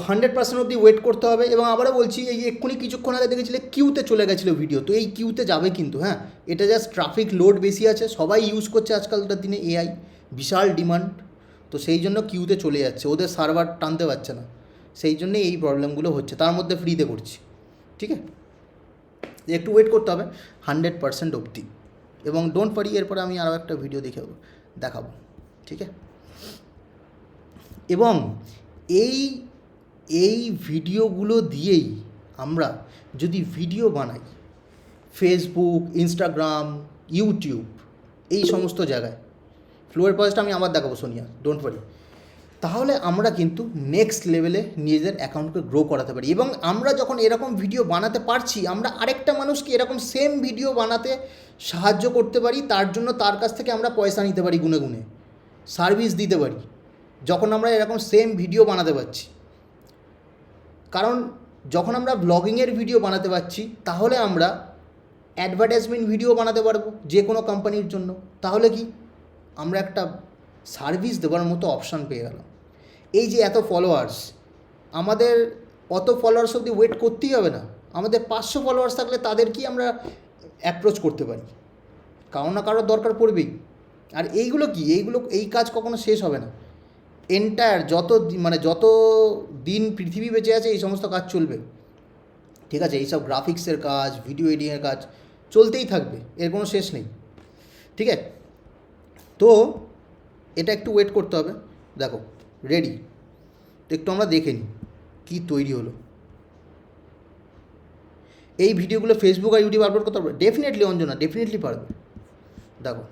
100% অবধি ওয়েট করতে হবে। এবং আবারও বলছি, এই এক্ষুনি কিছুক্ষণ আগে দেখেছিলে কিউতে চলে গেছিলো ভিডিও, তো এই কিউতে যাবে কিন্তু, হ্যাঁ, এটা জাস্ট ট্রাফিক লোড বেশি আছে, সবাই ইউজ করছে আজকালকার দিনে এআই, বিশাল ডিমান্ড, তো সেই জন্য কিউতে চলে যাচ্ছে, ওদের সার্ভার টানতে পারছে না, সেই জন্যে এই প্রবলেমগুলো হচ্ছে। তার মধ্যে ফ্রিতে করছি, ঠিক আছে, একটু ওয়েট করতে হবে 100% অবধি। এবং ডোন্ট ওয়ারি, এরপরে আমি আরও একটা ভিডিও দেখাবো, ঠিক আছে। এবং এই ভিডিওগুলো দিয়েই আমরা যদি ভিডিও বানাই ফেসবুক, ইনস্টাগ্রাম, ইউটিউব, এই সমস্ত জায়গায়, ফ্লোয়ের পয়েন্টটা আমি আবার দেখাবো সোনিয়া, ডোন্ট ওয়ারি, তাহলে আমরা কিন্তু নেক্সট লেভেলে নিজেদের অ্যাকাউন্টকে গ্রো করাতে পারি। এবং আমরা যখন এরকম ভিডিও বানাতে পারছি, আমরা আরেকটা মানুষকে এরকম সেম ভিডিও বানাতে সাহায্য করতে পারি, তার জন্য তার কাছ থেকে আমরা পয়সা নিতে পারি, গুনে গুনে সার্ভিস দিতে পারি, যখন আমরা এরকম সেম ভিডিও বানাতে পারছি। কারণ যখন আমরা ব্লগিংয়ের ভিডিও বানাতে পারছি, তাহলে আমরা অ্যাডভার্টাইজমেন্ট ভিডিও বানাতে পারবো যে কোনো কোম্পানির জন্য। তাহলে কি আমরা একটা সার্ভিস দেওয়ার মতো অপশান পেয়ে গেলাম। এই যে এত ফলোয়ার্স, আমাদের অত ফলোয়ার্স অবধি ওয়েট করতেই হবে না, আমাদের 500 ফলোয়ার্স থাকলে তাদেরকেই আমরা অ্যাপ্রোচ করতে পারি, কারো না কারোর দরকার পড়বেই। আর এই কাজ কখনো শেষ হবে না, এন্টায়ার যত দিন পৃথিবী বেঁচে আছে এই সমস্ত কাজ চলবে, ঠিক আছে। এইসব গ্রাফিক্সের কাজ, ভিডিও এডিটিংয়ের কাজ চলতেই থাকবে, এর কোনো শেষ নেই, ঠিক আছে। তো এটা একটু ওয়েট করতে হবে। দেখো রেডি, একটু আমরা দেখে নিই কী তৈরি হলো। এই ভিডিওগুলো ফেসবুক আর ইউটিউব আপলোড করতে পারবে? ডেফিনেটলি অঞ্জনা, ডেফিনেটলি পারবে। দেখো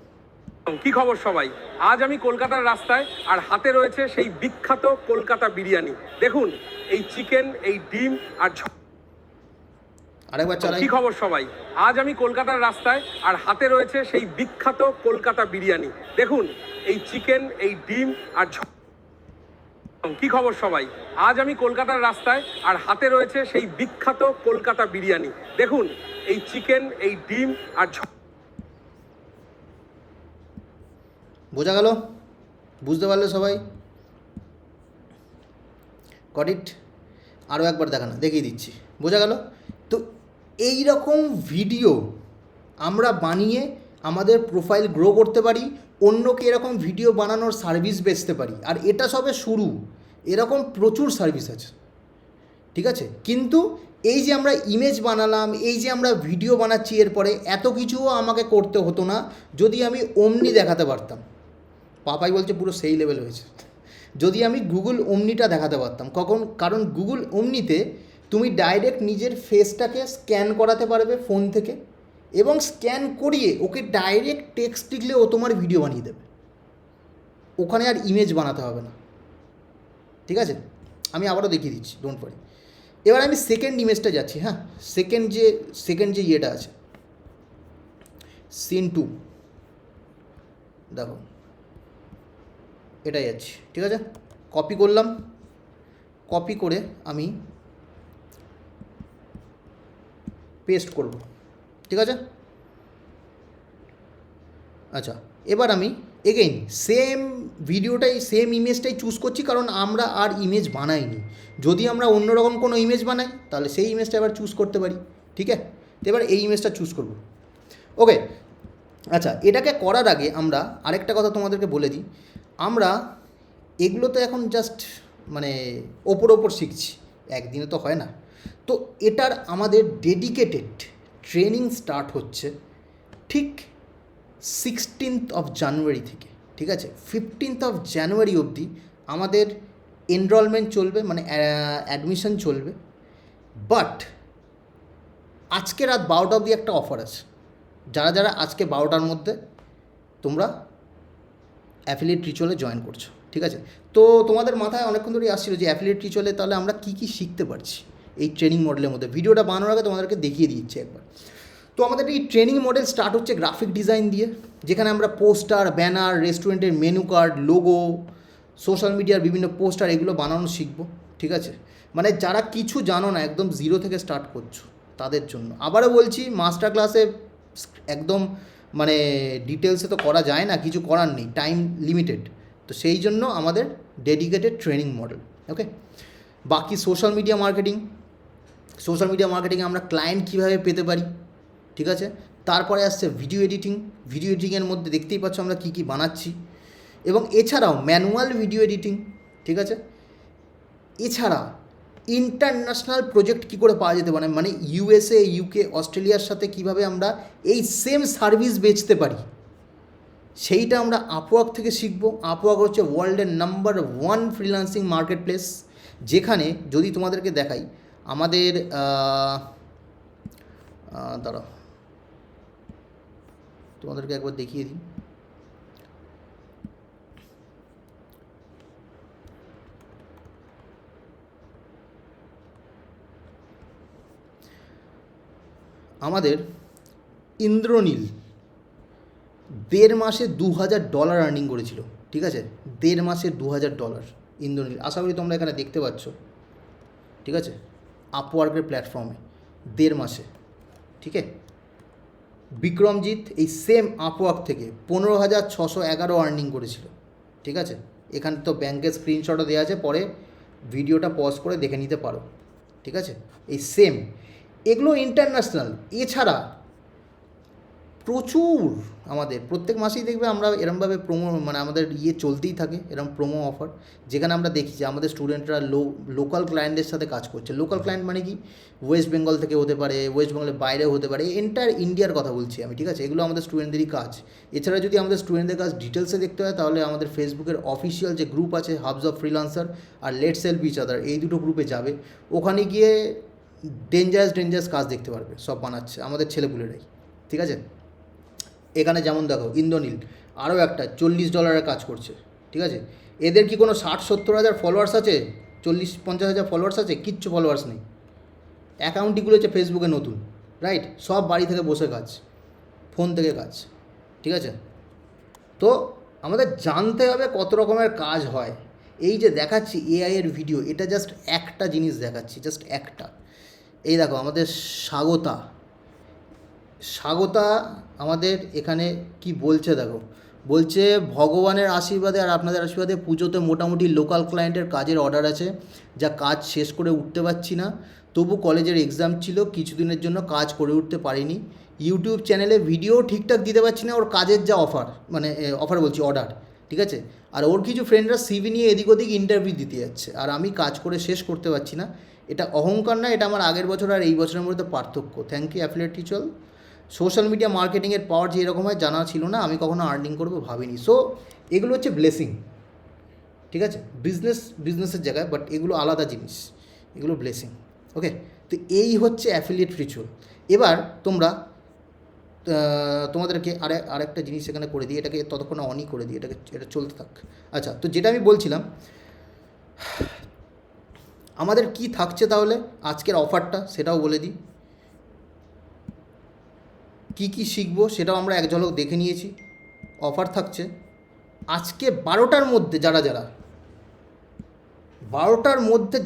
কি খবর সবাই, আজ আমি কলকাতার রাস্তায়, আর হাতে রয়েছে সেই বিখ্যাত কলকাতা বিরিয়ানি। দেখুন এই চিকেন, এই ডিম আর আরেকবার চালাই। কি খবর সবাই, আজ আমি কলকাতার রাস্তায়, আর হাতে রয়েছে সেই বিখ্যাত কলকাতা বিরিয়ানি। দেখুন এই চিকেন, এই ডিম আর কি খবর সবাই, আজ আমি কলকাতার রাস্তায়, আর হাতে রয়েছে সেই বিখ্যাত কলকাতা বিরিয়ানি। দেখুন এই চিকেন, এই ডিম আর বোঝা গেল? বুঝতে পারলে সবাই? Got it? আরও একবার দেখানো দেখিয়ে দিচ্ছি, বোঝা গেল? তো এই রকম ভিডিও আমরা বানিয়ে আমাদের প্রোফাইল গ্রো করতে পারি, অন্যকে এরকম ভিডিও বানানোর সার্ভিস বেচতে পারি। আর এটা সবে শুরু, এরকম প্রচুর সার্ভিস আছে, ঠিক আছে? কিন্তু এই যে আমরা ইমেজ বানালাম, এই যে আমরা ভিডিও বানাচ্ছি, এরপরে এত কিছুও আমাকে করতে হতো না যদি আমি অমনি দেখাতে পারতাম। পাপাই বলছে পুরো সেই লেভেল হয়েছে। যদি আমি গুগল অমনিটা দেখাতে পারতাম, কারণ গুগল অমনিতে তুমি ডাইরেক্ট নিজের ফেসটাকে স্ক্যান করাতে পারবে ফোন থেকে, এবং স্ক্যান করিয়ে ওকে ডাইরেক্ট টেক্সট লিখলে ও তোমার ভিডিও বানিয়ে দেবে। ওখানে আর ইমেজ বানাতে হবে না, ঠিক আছে? আমি আবারও দেখিয়ে দিচ্ছি, ডোন্ট ওয়ারি। এবার আমি সেকেন্ড ইমেজটা যাচ্ছি। হ্যাঁ, সেকেন্ড যে ইয়েটা আছে, সিন 2, দেখো এটাই যাচ্ছি, ঠিক আছে? কপি করলাম, কপি করে আমি পেস্ট করব, ঠিক আছে? আচ্ছা, এবার আমি এগেইন সেম ভিডিওটাই, সেম ইমেজটাই চুজ করছি, কারণ আমরা আর ইমেজ বানাইনি। যদি আমরা অন্যরকম কোনো ইমেজ বানাই তাহলে সেই ইমেজটা এবার চুজ করতে পারি, ঠিক আছে? তো এবার এই ইমেজটা চুজ করব, ওকে? আচ্ছা, এটাকে করার আগে আমরা আরেকটা কথা তোমাদেরকে বলে দিই। আমরা এগুলো তো এখন জাস্ট মানে ওপর শিখছি, একদিনে তো হয় না। তো এটার আমাদের ডেডিকেটেড ট্রেনিং স্টার্ট হচ্ছে ঠিক 16th of January থেকে, ঠিক আছে? 15th of January অবধি আমাদের এনরোলমেন্ট চলবে, মানে অ্যাডমিশন চলবে। বাট আজকে রাত 12টা অবধি একটা অফার আছে। যারা আজকে 12টার মধ্যে তোমরা অ্যাফিলিয়েট রিচুয়ালে জয়েন করছো, ঠিক আছে? তো তোমাদের মাথায় অনেকক্ষণ ধরেই আসছিল যে অ্যাফিলিয়েট রিচুয়ালে তাহলে আমরা কী শিখতে পারছি এই ট্রেনিং মডেলের মধ্যে। ভিডিওটা বানানোর আগে তোমাদেরকে দেখিয়ে দিচ্ছি একবার। তো আমাদের এই ট্রেনিং মডেল স্টার্ট হচ্ছে গ্রাফিক ডিজাইন দিয়ে, যেখানে আমরা পোস্টার, ব্যানার, রেস্টুরেন্টের মেনু কার্ড, লোগো, সোশ্যাল মিডিয়ার বিভিন্ন পোস্টার এগুলো বানানো শিখবো, ঠিক আছে? মানে যারা কিছু জানো না, একদম জিরো থেকে স্টার্ট করছো তাদের জন্য। আবারও বলছি, মাস্টার ক্লাসে একদম মানে ডিটেলসে তো করা যায় না, কিছু করার নেই, টাইম লিমিটেড। তো সেই জন্য আমাদের ডেডিকেটেড ট্রেনিং মডেল, ওকে? বাকি সোশ্যাল মিডিয়া মার্কেটিংয়ে আমরা ক্লায়েন্ট কীভাবে পেতে পারি, ঠিক আছে? তারপরে আসছে ভিডিও এডিটিংয়ের মধ্যে দেখতেই পাচ্ছ আমরা কী কী বানাচ্ছি, এবং এছাড়াও ম্যানুয়াল ভিডিও এডিটিং, ঠিক আছে? এছাড়া ইন্টারন্যাশনাল প্রজেক্ট কী করে পাওয়া যেতে পারে, মানে USA, UK, অস্ট্রেলিয়ার সাথে কীভাবে আমরা এই সেম সার্ভিস বেচতে পারি, সেইটা আমরা আপওয়ার্ক থেকে শিখবো। আপওয়ার্ক হচ্ছে ওয়ার্ল্ডের নাম্বার 1 ফ্রিল্যান্সিং মার্কেট প্লেস, যেখানে যদি তোমাদেরকে দেখাই আমাদের দাঁড়াও তোমাদেরকে একবার দেখিয়ে দিই। আমাদের ইন্দ্রনীল 1.5 মাসে $2,000 আর্নিং করেছিল, ঠিক আছে? 1.5 মাসে $2,000 ইন্দ্রনীল। আশা করি তোমরা এখানে দেখতে পাচ্ছ, ঠিক আছে? আপওয়ার্কের প্ল্যাটফর্মে 1.5 মাসে, ঠিক আছে? বিক্রমজিৎ এই সেম আপওয়ার্ক থেকে 15,611 আর্নিং করেছিল, ঠিক আছে? এখানে তো ব্যাংকের স্ক্রিনশটও দেওয়া আছে, পরে ভিডিওটা পজ করে দেখে নিতে পারো, ঠিক আছে? এই সেম এগুলো ইন্টারন্যাশনাল। এছাড়া প্রচুর আমাদের প্রত্যেক মাসেই দেখবে আমরা এরমভাবে প্রোমো, মানে আমাদের চলতেই থাকে এরকম প্রোমো অফার, যেখানে আমরা দেখি যে আমাদের স্টুডেন্টরা লোকাল ক্লায়েন্টদের সাথে কাজ করছে। লোকাল ক্লায়েন্ট মানে কি, ওয়েস্ট বেঙ্গল থেকে হতে পারে, ওয়েস্ট বেঙ্গলের বাইরেও হতে পারে, এন্টায়ার ইন্ডিয়ার কথা বলছি আমি, ঠিক আছে? এগুলো আমাদের স্টুডেন্টদেরই কাজ। এছাড়া যদি আমাদের স্টুডেন্টদের কাজ ডিটেলসে দেখতে হয় তাহলে আমাদের ফেসবুকের অফিসিয়াল যে গ্রুপ আছে, হাবস অফ ফ্রিল্যান্সার আর লেটস হেল্প ইচ আদার, এই দুটো গ্রুপে যাবে। ওখানে গিয়ে ডেঞ্জারাস কাজ দেখতে পারবে, সব বানাচ্ছে আমাদের ছেলেপুলেরাই, ঠিক আছে? এখানে যেমন দেখো ইন্দ্রনীল আরও একটা $40 কাজ করছে, ঠিক আছে? এদের কি কোনো 60-70 হাজার ফলোয়ার্স আছে, 40-50 হাজার ফলোয়ার্স আছে? কিচ্ছু ফলোয়ার্স নেই। অ্যাকাউন্টই খুলেছে ফেসবুকে নতুন, রাইট? সব বাড়ি থেকে বসে কাজ, ফোন থেকে কাজ, ঠিক আছে? তো আমাদের জানতে হবে কত রকমের কাজ হয়। এই যে দেখাচ্ছি AI এর ভিডিও, এটা জাস্ট একটা জিনিস দেখাচ্ছি, জাস্ট একটা। এই দেখো আমাদের স্বাগতা আমাদের এখানে কি বলছে দেখো, বলছে ভগবানের আশীর্বাদে আর আপনাদের আশীর্বাদে পুজোতে মোটামুটি লোকাল ক্লায়েন্টের কাজের অর্ডার আছে, যা কাজ শেষ করে উঠতে পারছি না। তবু কলেজের এক্সাম ছিল, কিছুদিনের জন্য কাজ করে উঠতে পারিনি। ইউটিউব চ্যানেলে ভিডিও ঠিকঠাক দিতে পারছি না, ওর কাজের যা অফার, মানে অফার বলছি অর্ডার, ঠিক আছে। আর ওর কিছু ফ্রেন্ডরা সিভি নিয়ে এদিক ওদিক ইন্টারভিউ দিতে যাচ্ছে, আর আমি কাজ করে শেষ করতে পারছি না। এটা অহংকার না, এটা আমার আগের বছর আর এই বছরের মধ্যে পার্থক্য। Thank you affiliate tutorial. Social media মার্কেটিংয়ের পাওয়ার যে এরকম হয় জানা ছিল না, আমি কখনো আর্নিং করবো ভাবিনি। সো এগুলো হচ্ছে ব্লেসিং, ঠিক আছে, বিজনেসের জায়গায়, বাট এগুলো আলাদা জিনিস, এগুলো ব্লেসিং। ওকে, তো এই হচ্ছে অ্যাফিলিয়েট রিচুয়াল। এবার তোমরা তোমাদেরকে আরেকটা জিনিস এখানে করে দিই, এটাকে ততক্ষণ অনই করে দিই, এটা চলতে থাক। আচ্ছা, তো যেটা আমি বলছিলাম, আমাদের কি থাকছে তাহলে আজকের অফারটা, সেটাও বলে দিই। কি শিখবো সেটাও আমরা এক ঝলক দেখে নিয়েছি। অফার থাকছে আজকে 12টার মধ্যে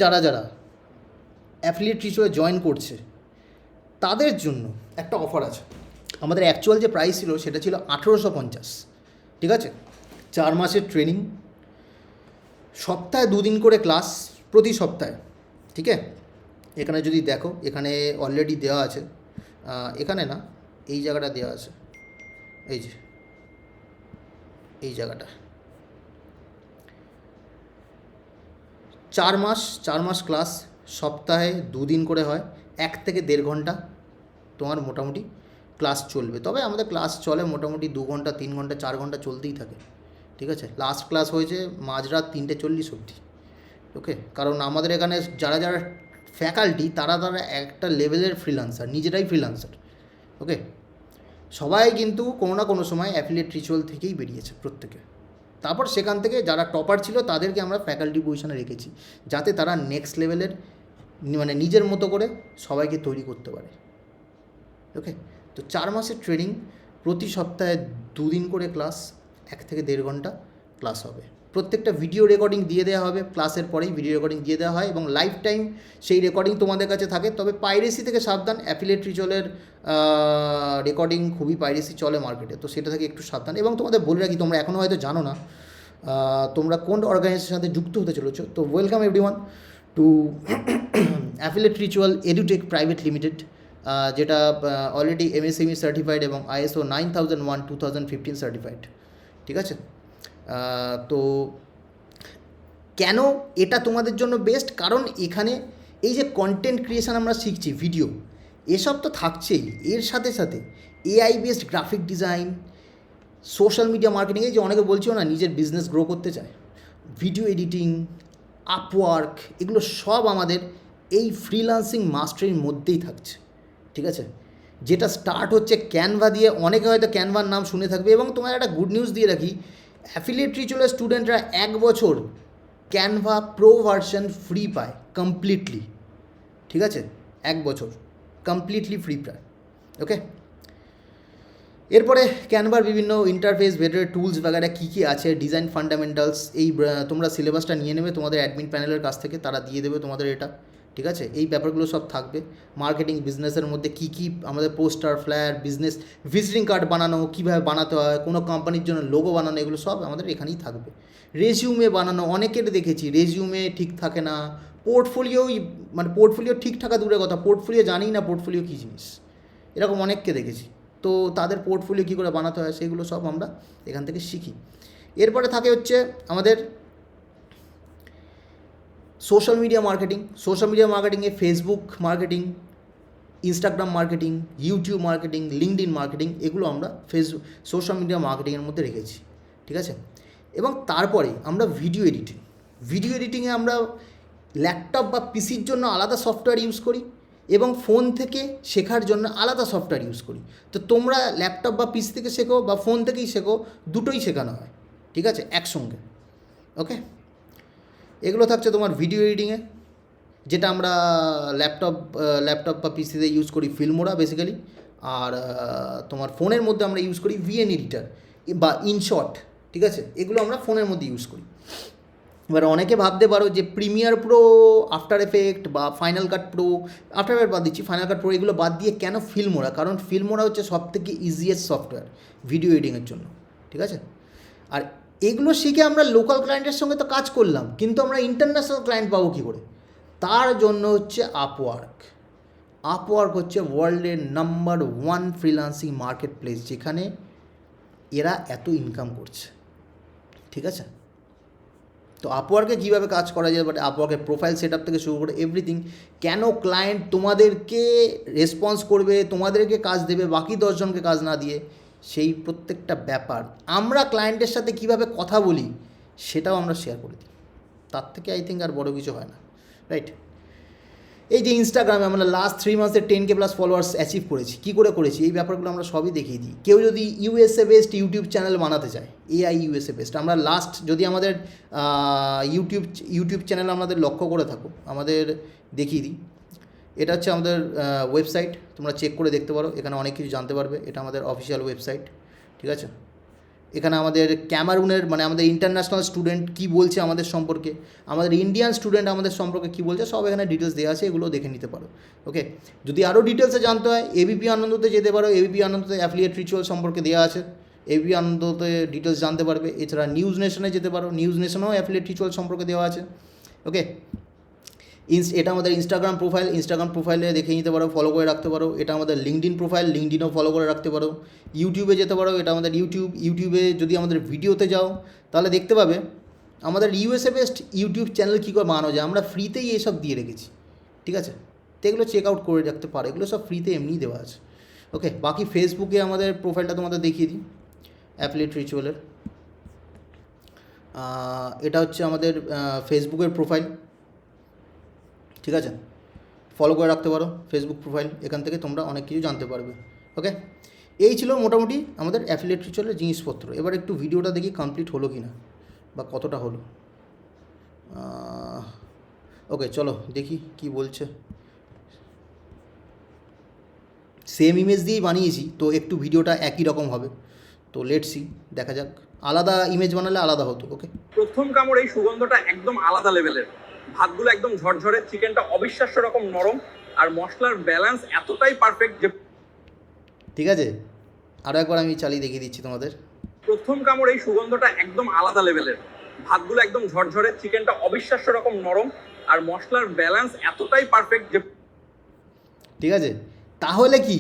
যারা অ্যাফিলিয়েট রিচুয়ালে জয়েন করছে তাদের জন্য একটা অফার আছে। আমাদের অ্যাকচুয়াল যে প্রাইস ছিল সেটা ছিল 1850, ঠিক আছে। 4 মাসের ট্রেনিং, সপ্তাহে 2 দিন করে ক্লাস, প্রতি সপ্তাহে, ঠিক আছে। এখানে যদি দেখো, এখানে অলরেডি দেওয়া আছে, এখানে না, এই জায়গাটা দেওয়া আছে, এই যে এই জায়গাটা, 4 মাস ক্লাস, সপ্তাহে 2 দিন করে হয়, 1 থেকে 1.5 ঘন্টা তোমার মোটামুটি ক্লাস চলবে। তবে আমাদের ক্লাস চলে মোটামুটি 2 ঘন্টা, 3 ঘন্টা, 4 ঘন্টা চলতেই থাকে, ঠিক আছে। লাস্ট ক্লাস হয়েছে মাঝরাত 3:40 অবধি। ওকে, কারণ আমাদের এখানে যারা ফ্যাকাল্টি তারা একটা লেভেলের ফ্রিল্যান্সার, নিজেরাই ফ্রিল্যান্সার। ওকে, সবাই কিন্তু কোনো না কোনো সময় অ্যাফিলিয়েট রিচুয়াল থেকেই বেরিয়েছে প্রত্যেকে। তারপর সেখান থেকে যারা টপার ছিল তাদেরকে আমরা ফ্যাকাল্টি পজিশনে রেখেছি, যাতে তারা নেক্সট লেভেলের মানে নিজের মতো করে সবাইকে তৈরি করতে পারে। ওকে, তো 4 মাসের ট্রেনিং, প্রতি সপ্তাহে 2 দিন করে ক্লাস, 1 থেকে 1.5 ঘন্টা ক্লাস হবে। প্রত্যেকটা ভিডিও রেকর্ডিং দিয়ে দেওয়া হবে, ক্লাসের পরেই ভিডিও রেকর্ডিং দিয়ে দেওয়া হয় এবং লাইফ টাইম সেই রেকর্ডিং তোমাদের কাছে থাকে। তবে পাইরেসি থেকে সাবধান, অ্যাফিলিয়েট রিচুয়ালের রেকর্ডিং খুবই পাইরেসি চলে মার্কেটে, তো সেটা থেকে একটু সাবধান। এবং তোমাদের বলে রাখি, তোমরা এখনও হয়তো জানো না তোমরা কোন অর্গানাইজেশনের সাথে যুক্ত হতে চলেছো। তো welcome everyone to affiliate ritual edutech private limited, যেটা অলরেডি MSME সার্টিফাইড এবং ISO 9001:2015 সার্টিফাইড, ঠিক আছে। তো কেন এটা তোমাদের জন্য বেস্ট, কারণ এখানে এই যে কন্টেন্ট ক্রিয়েশন আমরা শিখছি, ভিডিও, এসব তো থাকছেই, এর সাথে সাথে AI based graphic design, social media marketing, এই যে অনেকে বলছো না নিজের বিজনেস গ্রো করতে চায়, ভিডিও এডিটিং, আপওয়ার্ক, এগুলো সব আমাদের এই ফ্রিল্যান্সিং মাস্টারির মধ্যেই থাকছে, ঠিক আছে। যেটা স্টার্ট হচ্ছে ক্যানভা দিয়ে, অনেকে হয়তো ক্যানভার নাম শুনে থাকবে। এবং তোমার একটা গুড নিউজ দিয়ে রাখি, অ্যাফিলিয়েট রিচুয়ালের স্টুডেন্টরা 1 বছর ক্যানভা প্রো ভার্সন ফ্রি পায় কমপ্লিটলি, ঠিক আছে, 1 বছর কমপ্লিটলি ফ্রি পায়। ওকে, এরপরে ক্যানভার বিভিন্ন ইন্টারফেস, বেটার টুলস বাগেরা কী আছে, ডিজাইন ফান্ডামেন্টালস, এই তোমরা সিলেবাসটা নিয়ে নেবে তোমাদের অ্যাডমিন প্যানেলের কাছ থেকে, তারা দিয়ে দেবে তোমাদের এটা, ঠিক আছে। এই ব্যাপারগুলো সব থাকবে। মার্কেটিং বিজনেসের মধ্যে কী আমাদের poster, flyer, business visiting card বানানো, কীভাবে বানাতে হয়, কোনো কোম্পানির জন্য লোগো বানানো, এগুলো সব আমাদের এখানেই থাকবে। রেজিউমে বানানো, অনেকের দেখেছি রেজিউমে ঠিক থাকে না, পোর্টফোলিও ঠিক থাকা দূরের কথা, পোর্টফোলিও জানি না পোর্টফোলিও কী জিনিস, এরকম অনেককে দেখেছি। তো তাদের পোর্টফোলিও কী করে বানাতে হয় সেগুলো সব আমরা এখান থেকে শিখি। এরপরে থাকে হচ্ছে আমাদের সোশ্যাল মিডিয়া মার্কেটিংয়ে Facebook marketing, Instagram marketing, YouTube marketing, LinkedIn marketing, এগুলো আমরা সোশ্যাল মিডিয়া মার্কেটিংয়ের মধ্যে রেখেছি, ঠিক আছে। এবং তারপরে আমরা ভিডিও এডিটিংয়ে আমরা ল্যাপটপ বা পিসির জন্য আলাদা সফটওয়্যার ইউজ করি এবং ফোন থেকে শেখার জন্য আলাদা সফটওয়্যার ইউজ করি। তো তোমরা ল্যাপটপ বা পিসি থেকে শেখো বা ফোন থেকেই শেখো, দুটোই শেখানো হয়, ঠিক আছে, একসঙ্গে। ওকে, এগুলো থাকছে তোমার ভিডিও এডিটিংয়ে, যেটা আমরা ল্যাপটপ বা পিসিতে ইউজ করি ফিল্মোরা বেসিক্যালি, আর তোমার ফোনের মধ্যে আমরা ইউজ করি VN এডিটার বা ইনশট, ঠিক আছে, এগুলো আমরা ফোনের মধ্যে ইউজ করি। এবার অনেকে ভাবতে পারো যে প্রিমিয়ার প্রো, আফটার এফেক্ট বা ফাইনাল কাট প্রো, আফটার এফেক্ট বাদ দিচ্ছি, ফাইনাল কাট প্রো, এগুলো বাদ দিয়ে কেন ফিল্মোরা, কারণ ফিল্মোরা হচ্ছে সবথেকে ইজিয়েস্ট সফটওয়্যার ভিডিও এডিটিংয়ের জন্য, ঠিক আছে। আর এগুলো শিখে আমরা লোকাল ক্লায়েন্টের সঙ্গে তো কাজ করলাম, কিন্তু আমরা ইন্টারন্যাশনাল ক্লায়েন্ট পাবো কী করে? তার জন্য হচ্ছে আপওয়ার্ক। আপওয়ার্ক হচ্ছে ওয়ার্ল্ডের নাম্বার 1 ফ্রিল্যান্সিং মার্কেট প্লেস, যেখানে এরা এত ইনকাম করছে। ঠিক আছে, তো আপওয়ার্কে কীভাবে কাজ করা যায়, বাট আপওয়ার্কের প্রোফাইল সেট আপ থেকে শুরু করে এভরিথিং, কেন ক্লায়েন্ট তোমাদেরকে রেসপন্স করবে, তোমাদেরকে কাজ দেবে বাকি 10 জনকে কাজ না দিয়ে, সেই প্রত্যেকটা ব্যাপার আমরা ক্লায়েন্টের সাথে কীভাবে কথা বলি সেটাও আমরা শেয়ার করে দিই। তার থেকে আই থিঙ্ক আর বড় কিছু হয় না, রাইট? এই যে ইনস্টাগ্রামে আমরা last 3 মান্থসে 10K plus followers achieve করেছি, কী করে করেছি, এই ব্যাপারগুলো আমরা সবই দেখিয়ে দিই। কেউ যদি ইউএসএ বেসড ইউটিউব চ্যানেল বানাতে চায়, AI ইউএসএ বেসড, আমরা লাস্ট যদি আমাদের ইউটিউব চ্যানেল আমাদের লক্ষ্য করে থাকো, আমাদের দেখিয়ে দিই। এটা হচ্ছে আমাদের ওয়েবসাইট, তোমরা চেক করে দেখতে পারো, এখানে অনেক কিছু জানতে পারবে। এটা আমাদের অফিসিয়াল ওয়েবসাইট, ঠিক আছে? এখানে আমাদের ক্যামারুনের মানে আমাদের ইন্টারন্যাশনাল স্টুডেন্ট কী বলছে আমাদের সম্পর্কে, আমাদের ইন্ডিয়ান স্টুডেন্ট আমাদের সম্পর্কে কী বলছে, সব এখানে ডিটেলস দেওয়া আছে, এগুলো দেখে নিতে পারো। ওকে, যদি আরও ডিটেলসে জানতে হয় এবিপি আনন্দতে যেতে পারো, এবিপি আনন্দতে অ্যাফিলিয়েট রিচুয়াল সম্পর্কে দেওয়া আছে, এবিপি আনন্দতে ডিটেলস জানতে পারবে। এছাড়া নিউজ নেশনে যেতে পারো, নিউজ নেশনেও অ্যাফিলিয়েট রিচুয়াল সম্পর্কে দেওয়া আছে। ওকে, এটা আমাদের ইনস্টাগ্রাম প্রোফাইল, ইনস্টাগ্রাম প্রোফাইলে দেখে নিতে পারো, ফলো করে রাখতে পারো। এটা আমাদের লিঙ্কডইন প্রোফাইল, লিঙ্কডইনও ফলো করে রাখতে পারো। ইউটিউবে যেতে পারো, এটা আমাদের ইউটিউবে যদি আমাদের ভিডিওতে যাও তাহলে দেখতে পাবে আমাদের ইউএসএ বেসড ইউটিউব চ্যানেল কী করে বানানো যায়, আমরা ফ্রিতেই এসব দিয়ে রেখেছি। ঠিক আছে, তো এগুলো চেক আউট করে রাখতে পারো, এগুলো সব ফ্রিতে এমনিই দেওয়া আছে। ওকে, বাকি ফেসবুকে আমাদের প্রোফাইলটা তোমাদের দেখিয়ে দিই, অ্যাফিলিয়েট রিচুয়ালের। এটা হচ্ছে আমাদের ফেসবুকের প্রোফাইল, ঠিক আছে? ফলো করে রাখতে পারো ফেসবুক প্রোফাইল, এখান থেকে তোমরা অনেক কিছু জানতে পারবে। ওকে, এই ছিল মোটামুটি আমাদের অ্যাফিলিয়েট রিচুয়ালের জিনিসপত্র। এবার একটু ভিডিওটা দেখি কমপ্লিট হলো কি না, বা কতটা হলো। ওকে, চলো দেখি কি বলছে। সেম ইমেজ দিয়েই বানিয়েছি, তো একটু ভিডিওটা একই রকম হবে, তো লেটস সি, দেখা যাক। আলাদা ইমেজ বানালে আলাদা হতো। ওকে, প্রথম কামড় এই সুগন্ধটা একদম আলাদা লেভেলের, ভাতগুলো একদম ঝরঝরে, চিকেনটা অবিশ্বাস্য রকম নরম, আর মশলার ব্যালেন্স এতটাই পারফেক্ট যে, ঠিক আছে, আরও একবার আমি চালিয়ে দেখিয়ে দিচ্ছি তোমাদের। প্রথম কামড় এই সুগন্ধটা একদম আলাদা লেভেলের, ভাতগুলো একদম ঝরঝরে, চিকেনটা অবিশ্বাস্য রকম নরম, আর মশলার ব্যালেন্স এতটাই পারফেক্ট যে, ঠিক আছে, তাহলে কি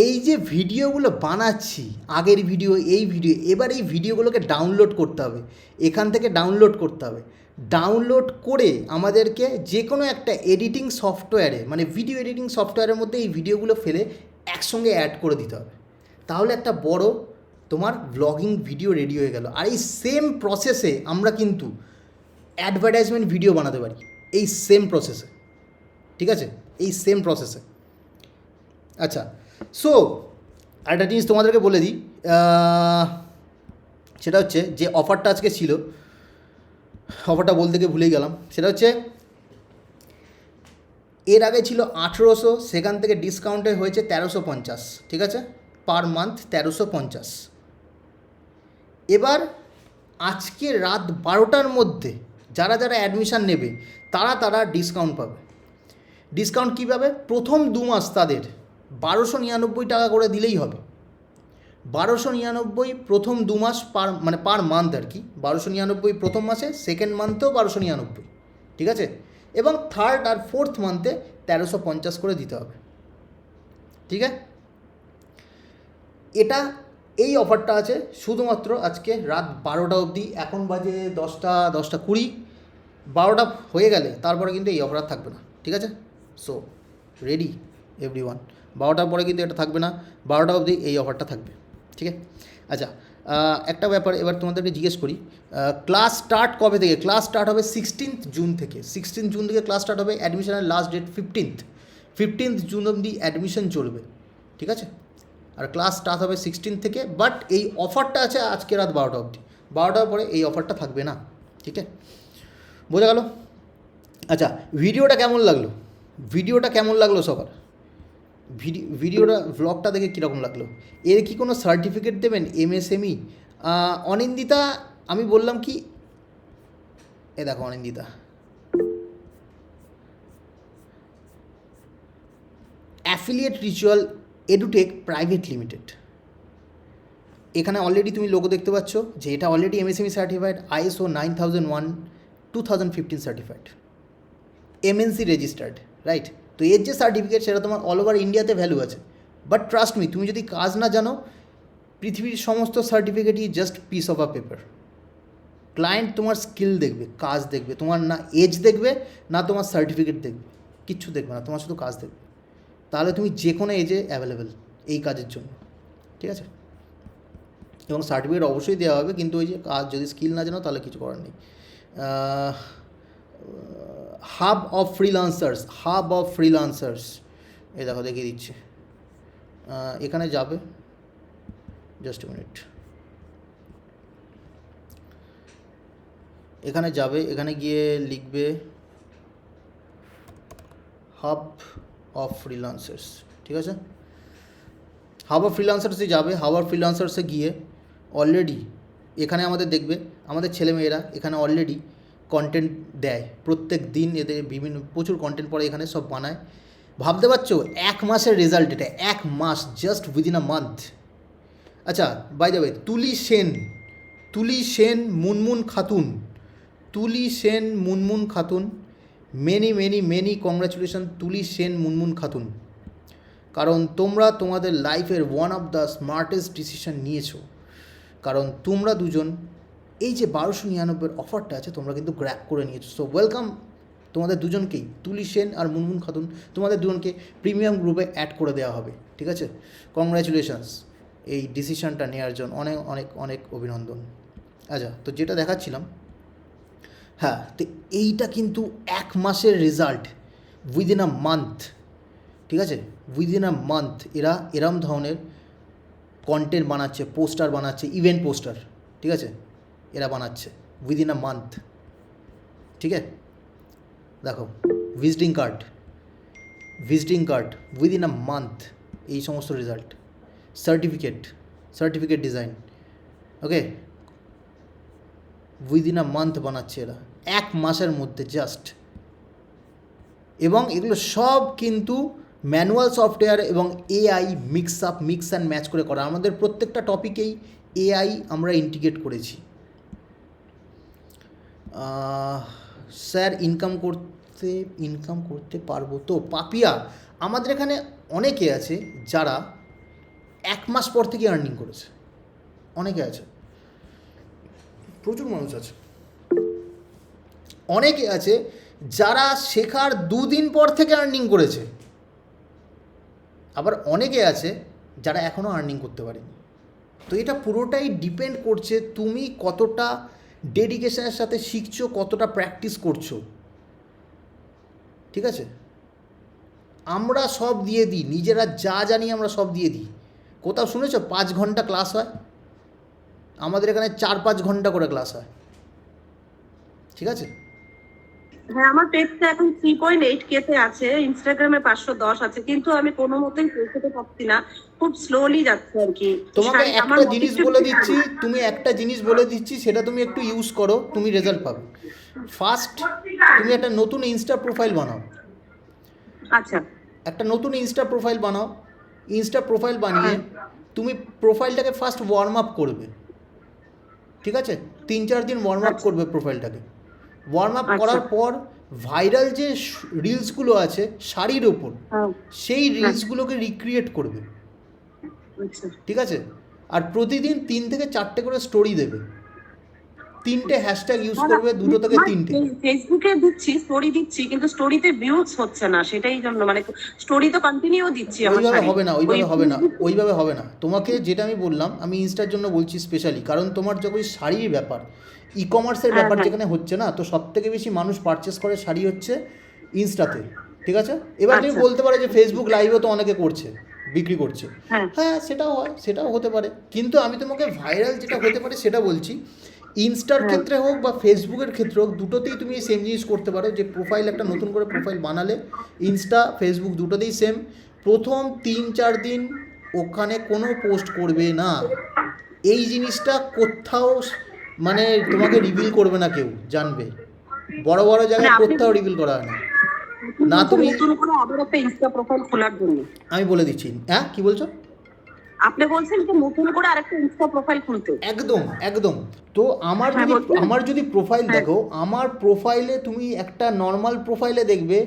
এই যে ভিডিওগুলো বানাচ্ছি, আগের ভিডিও, এই ভিডিও, এবার এই ভিডিওগুলোকে ডাউনলোড করতে হবে, এখান থেকে ডাউনলোড করতে হবে। ডাউনলোড করে আমাদেরকে যে কোনো একটা এডিটিং সফটওয়্যারে, মানে ভিডিও এডিটিং সফটওয়্যারের মধ্যে এই ভিডিওগুলো ফেলে একসঙ্গে অ্যাড করে দিতে হবে, তাহলে একটা বড় তোমার ব্লগিং ভিডিও রেডি হয়ে গেল। আর এই সেম প্রসেসে আমরা কিন্তু অ্যাডভার্টাইজমেন্ট ভিডিও বানাতে পারি, এই সেম প্রসেসে, ঠিক আছে, এই সেম প্রসেসে। আচ্ছা, সো আরেকটা জিনিস তোমাদেরকে বলে দিই, সেটা হচ্ছে যে অফারটা আজকে ছিল, অফারটা বলতে গিয়ে ভুলেই গেলাম। সেটা হচ্ছে এর আগে ছিল 1800, সেখান থেকে ডিসকাউন্টে হয়েছে 1350, ঠিক আছে, পার মান্থ 1350। এবার আজকে রাত 12টার মধ্যে যারা যারা অ্যাডমিশান নেবে তারা ডিসকাউন্ট পাবে। ডিসকাউন্ট কী পাবে? প্রথম 2 মাস তাদের 1299 টাকা করে দিলেই হবে। 1299 প্রথম 2 মাস পার মান্থ আর কি, 1299 প্রথম মাসে, সেকেন্ড মান্থেও 1299, ঠিক আছে, এবং থার্ড আর ফোর্থ মান্থে 1350 করে দিতে হবে। ঠিক আছে, এটা এই অফারটা আছে শুধুমাত্র আজকে রাত 12টা অবধি। এখন বাজে 10:20, 12টা হয়ে গেলে তারপরে কিন্তু এই অফার থাকবে না, ঠিক আছে? সো রেডি এভরিওয়ান, 12টার পরে কিন্তু এটা থাকবে না, 12টা অবধি এই অফারটা থাকবে, ঠিক আছে? আচ্ছা, একটা ব্যাপার এবার তোমাদেরকে জিজ্ঞেস করি, ক্লাস স্টার্ট কবে থেকে? ক্লাস স্টার্ট হবে 16th জুন থেকে। 16th জুন থেকে ক্লাস স্টার্ট হবে, অ্যাডমিশনের লাস্ট ডেট 15th জুন অবধি অ্যাডমিশন চলবে, ঠিক আছে? আর ক্লাস স্টার্ট হবে 16 থেকে, বাট এই অফারটা আছে আজকে রাত 12টা অবধি, 12টার পরে এই অফারটা থাকবে না, ঠিক আছে? বোঝা গেল? আচ্ছা, ভিডিওটা কেমন লাগলো সবার? ভিডিওটা ব্লগটা দেখে কীরকম লাগলো? এর কি কোনো সার্টিফিকেট দেবেন? MSME অনিন্দিতা, আমি বললাম কি, এ দেখো Anindita, affiliate ritual edutech private limited, এখানে অলরেডি তুমি লোগো দেখতে পাচ্ছ যে এটা already MSME certified, ISO 9001 2015 certified, MNC registered, right? তো এর যে সার্টিফিকেট সেটা তোমার অল ওভার ইন্ডিয়াতে ভ্যালু আছে। বাট ট্রাস্ট মি, তুমি যদি কাজ না জানো, পৃথিবীর সমস্ত সার্টিফিকেটই just piece of a paper. Client তোমার স্কিল দেখবে, কাজ দেখবে, তোমার না এজ দেখবে না তোমার সার্টিফিকেট দেখবে, কিচ্ছু দেখবে না, তোমার শুধু কাজ দেখবে। তাহলে তুমি যে কোনো এজে অ্যাভেলেবেল এই কাজের জন্য, ঠিক আছে? এবং সার্টিফিকেট অবশ্যই দেওয়া হবে, কিন্তু ওই যে কাজ যদি স্কিল না জানো তাহলে কিছু করার নেই। হাব অফ ফ্রিলান্সার্স, এই দেখো দেখিয়ে দিচ্ছে। এখানে যাবে, জাস্ট মিনিট, এখানে যাবে, এখানে গিয়ে লিখবে হাব অফ ফ্রিলান্সার্স, ঠিক আছে? হাব অফ ফ্রিলান্সার্সে যাবে। হাব অফ ফ্রিলান্সার্সে গিয়ে অলরেডি এখানে আমাদের দেখবে আমাদের ছেলেমেয়েরা এখানে অলরেডি কন্টেন্ট দেয়, প্রত্যেক দিন এদের বিভিন্ন প্রচুর কন্টেন্ট পড়ে, এখানে সব বানায়। ভাবতে পারছো 1 মাসের রেজাল্ট এটা, 1 মাস, জাস্ট উইদিন আ মান্থ। আচ্ছা, বাই দ্য ওয়ে, তুলি সেন মুনমুন খাতুন, মেনি কংগ্রাচুলেশন তুলি সেন মুনমুন খাতুন, কারণ তোমরা তোমাদের লাইফের one of the smartest decision নিয়েছো। কারণ তোমরা দুজন এই যে 1299 অফারটা আছে তোমরা কিন্তু গ্র্যাব করে নিয়েছো। সো ওয়েলকাম তোমাদের দুজনকেই, তুলি সেন আর মুনমুন খাতুন, তোমাদের দুজনকে প্রিমিয়াম গ্রুপে অ্যাড করে দেওয়া হবে, ঠিক আছে? কংগ্রাচুলেশনস এই ডিসিশনটা নেওয়ার জন্য, অনেক অনেক অনেক অভিনন্দন। আচ্ছা, তো যেটা দেখাচ্ছিলাম, হ্যাঁ, তো এইটা কিন্তু 1 মাসের রেজাল্ট, উইদিন আ মান্থ, ঠিক আছে? উইদিন আ মান্থ এরা এরম ধরনের কন্টেন্ট বানাচ্ছে, পোস্টার বানাচ্ছে, ইভেন্ট পোস্টার, ঠিক আছে? এরা বানাচ্ছে উইদিন আ মান্থ, ঠিক আছে? দেখো, visiting card within a month, এই সমস্ত result, certificate design, okay, within a month বানাচ্ছে এরা 1 মাসের মধ্যে জাস্ট। এবং এগুলো সব কিন্তু ম্যানুয়াল সফটওয়্যার এবং AI মিক্স অ্যান্ড ম্যাচ করে করা। আমাদের প্রত্যেকটা টপিকেই AI আমরা ইন্টিগ্রেট করেছি। স্যার ইনকাম করতে পারবো তো? পাপিয়া, আমাদের এখানে অনেকে আছে যারা 1 মাস পর থেকে আর্নিং করেছে, অনেকে আছে, প্রচুর মানুষ আছে। অনেকে আছে যারা শেখার 2 দিন পর থেকে আর্নিং করেছে, আবার অনেকে আছে যারা এখনও আর্নিং করতে পারেনি। তো এটা পুরোটাই ডিপেন্ড করছে তুমি কতটা ডেডিকেশনের সাথে শিখছো, কতটা প্র্যাকটিস করছো, ঠিক আছে? আমরা সব দিয়ে দিই, নিজেরা যা জানি আমরা সব দিয়ে দিই। কোথাও শুনেছো 5 ঘন্টা ক্লাস হয়? আমাদের এখানে 4-5 ঘন্টা করে ক্লাস হয়, ঠিক আছে? হ্যাঁ, আমার পেজটা এখন 3.8K তে আছে, ইনস্টাগ্রামে 510 আছে, কিন্তু আমি কোনো মতেই পৌঁছতে পারছি না, খুব স্লোলি যাচ্ছে আর কি। তোমাকে একটা জিনিস বলে দিচ্ছি, সেটা তুমি একটু ইউজ করো, তুমি রেজাল্ট পাবে। ফার্স্ট তুমি একটা নতুন ইনস্টা প্রোফাইল বানাও। আচ্ছা, একটা নতুন ইনস্টা প্রোফাইল বানিয়ে তুমি প্রোফাইলটাকে ফার্স্ট ওয়ার্ম আপ করবে, ঠিক আছে? 3-4 দিন ওয়ার্ম আপ করবে প্রোফাইলটাকে। ওয়ার্ম আপ করার পর ভাইরাল যে রিলসগুলো আছে শাড়ির ওপর, সেই রিলসগুলোকে রিক্রিয়েট করবে, ঠিক আছে? আর প্রতিদিন 3 থেকে 4টে করে স্টোরি দেবে, 3টে হ্যাশট্যাগ ইউজ করবে, 2 থেকে 3টে। ফেসবুকে দিচ্ছি, স্টোরি দিচ্ছি, কিন্তু স্টোরিতে ভিউজ হচ্ছে না, সেটাই জন্য, মানে স্টোরি তো কন্টিনিউ দিচ্ছি। ওইভাবে হবে না। তোমাকে যেটা আমি বললাম, আমি ইনস্টার জন্য বলছি স্পেশালি, কারণ তোমার যখন শাড়ির ব্যাপার, ই-কমার্সের ব্যাপার যেখানে হচ্ছে না, তো সবথেকে বেশি মানুষ পারচেস করে শাড়ি হচ্ছে ইনস্টাতে, ঠিক আছে? এবার তুমি বলতে পারো যে ফেসবুক লাইভও তো অনেকে করছে, বিক্রি করছে, হ্যাঁ সেটাও হয়, সেটাও হতে পারে, কিন্তু আমি তোমাকে ভাইরাল যেটা হতে পারে সেটা বলছি। ইনস্টার ক্ষেত্রে হোক বা ফেসবুকের ক্ষেত্রে হোক, দুটোতেই তুমি সেম জিনিস করতে পারো, যে প্রোফাইল, একটা নতুন করে প্রোফাইল বানালে, ইনস্টা ফেসবুক দুটোতেই সেম, প্রথম 3-4 দিন ওখানে কোনো পোস্ট করবে না। এই জিনিসটা কোথাও মানে তোমাকে রিভিল করবে না কেউ, জানবে। বড় বড় জায়গায় কোথাও রিভিল করা হয় না। তুমি নতুন করে আবার একটা ইনস্টা প্রোফাইল খোলার জন্য আমি বলে দিচ্ছি। হ্যাঁ, কি বলছো? আপনি বলছেন যে নতুন করে আরেকটা ইনস্টা প্রোফাইল খুলতে। একদম একদম। তো হ্যাঁ, বলুন। আমার যদি প্রোফাইল হ্যাঁ। দেখো, আমার প্রোফাইলে তুমি একটা নর্মাল প্রোফাইলে দেখবে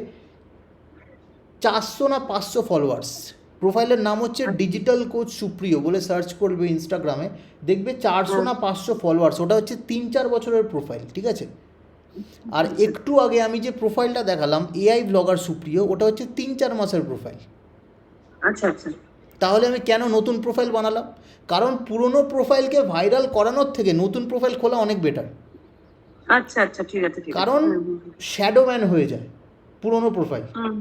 400 না 500 ফলোয়ার্স। প্রোফাইলের নাম হচ্ছে ডিজিটাল কোচ সুপ্রিয় বলে সার্চ করবে ইনস্টাগ্রামে, দেখবে 400 না 500 ফলোয়ার্স। ওটা হচ্ছে 3-4 বছরের প্রোফাইল, ঠিক আছে? আর একটু আগে আমি যে প্রোফাইলটা দেখালাম এআই ব্লগার সুপ্রিয়, ওটা হচ্ছে 3-4 মাসের প্রোফাইল। আচ্ছা আচ্ছা। তাহলে আমি কেন নতুন প্রোফাইল বানালাম? কারণ পুরনো প্রোফাইলকে ভাইরাল করানোর থেকে নতুন প্রোফাইল খোলা অনেক বেটার। আচ্ছা আচ্ছা, ঠিক আছে ঠিক আছে। কারণ শ্যাডো ম্যান হয়ে যায় পুরনো প্রোফাইল, হুম,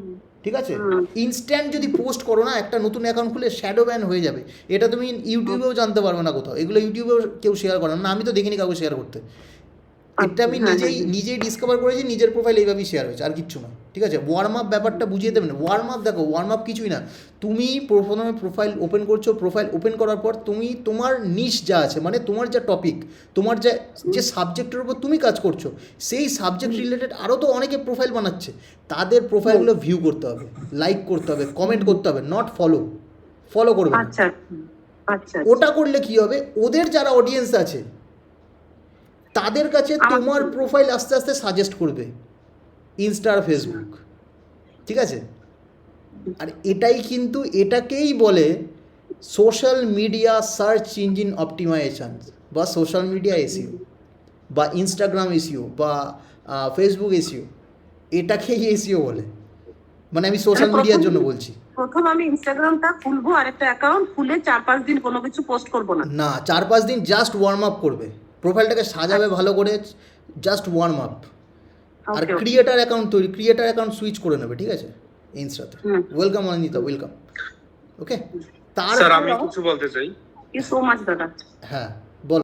ঠিক আছে? হুম। ইনস্ট্যান্ট যদি পোস্ট করো না, একটা নতুন অ্যাকাউন্ট খুলে শ্যাডো ব্যান হয়ে যাবে। এটা তুমি ইউটিউবেও জানতে পারবে না কোথাও, এগুলো ইউটিউবেও কেউ শেয়ার করে না, আমি তো দেখিনি কাউকে শেয়ার করতে। এটা আমি হ্যাঁ, নিজেই ডিসকভার করেছি, নিজের প্রোফাইল এইভাবেই শেয়ার হয়েছে, আর কিচ্ছু না, ঠিক আছে? ওয়ার্ম আপ ব্যাপারটা বুঝিয়ে দেবেন। ওয়ার্ম আপ দেখো, ওয়ার্ম আপ কিছুই না। তুমি প্রথমে প্রোফাইল ওপেন করছো, প্রোফাইল ওপেন করার পর তুমি তোমার নিশ যা আছে, মানে তোমার যা টপিক, তোমার যে সাবজেক্টের উপর তুমি কাজ করছো, সেই সাবজেক্ট রিলেটেড আরও তো অনেকে প্রোফাইল বানাচ্ছে, তাদের প্রোফাইলগুলো ভিউ করতে হবে, লাইক করতে হবে, কমেন্ট করতে হবে, নট ফলো করবে না। আচ্ছা আচ্ছা। ওটা করলে কি হবে, ওদের যারা অডিয়েন্স আছে তাদের কাছে তোমার প্রোফাইল আস্তে আস্তে সাজেস্ট করবে ইনস্টা আর ফেসবুক, ঠিক আছে? আর এটাকেই বলে social media search engine optimisation, বা সোশ্যাল মিডিয়া এসইও, বা ইনস্টাগ্রাম এসইও, বা ফেসবুক এসইও। এটাকেই এসইও বলে, মানে আমি সোশ্যাল মিডিয়ার জন্য বলছি। প্রথম আমি ইনস্টাগ্রামটা খুলবো, আর একটা অ্যাকাউন্ট খুলে 4-5 দিন কোনো কিছু পোস্ট করব না। না, 4-5 দিন জাস্ট ওয়ার্ম আপ করবে, প্রোফাইলটাকে সাজাবে ভালো করে, জাস্ট ওয়ার্ম আপ। আর Okay, okay. Creator account switch করে নেবে, ঠিক আছে, ইনস্টাতে। Welcome Anita, welcome. Okay, sir আমি কিছু বলতে চাই। Thank you so much, দাদা। হ্যাঁ।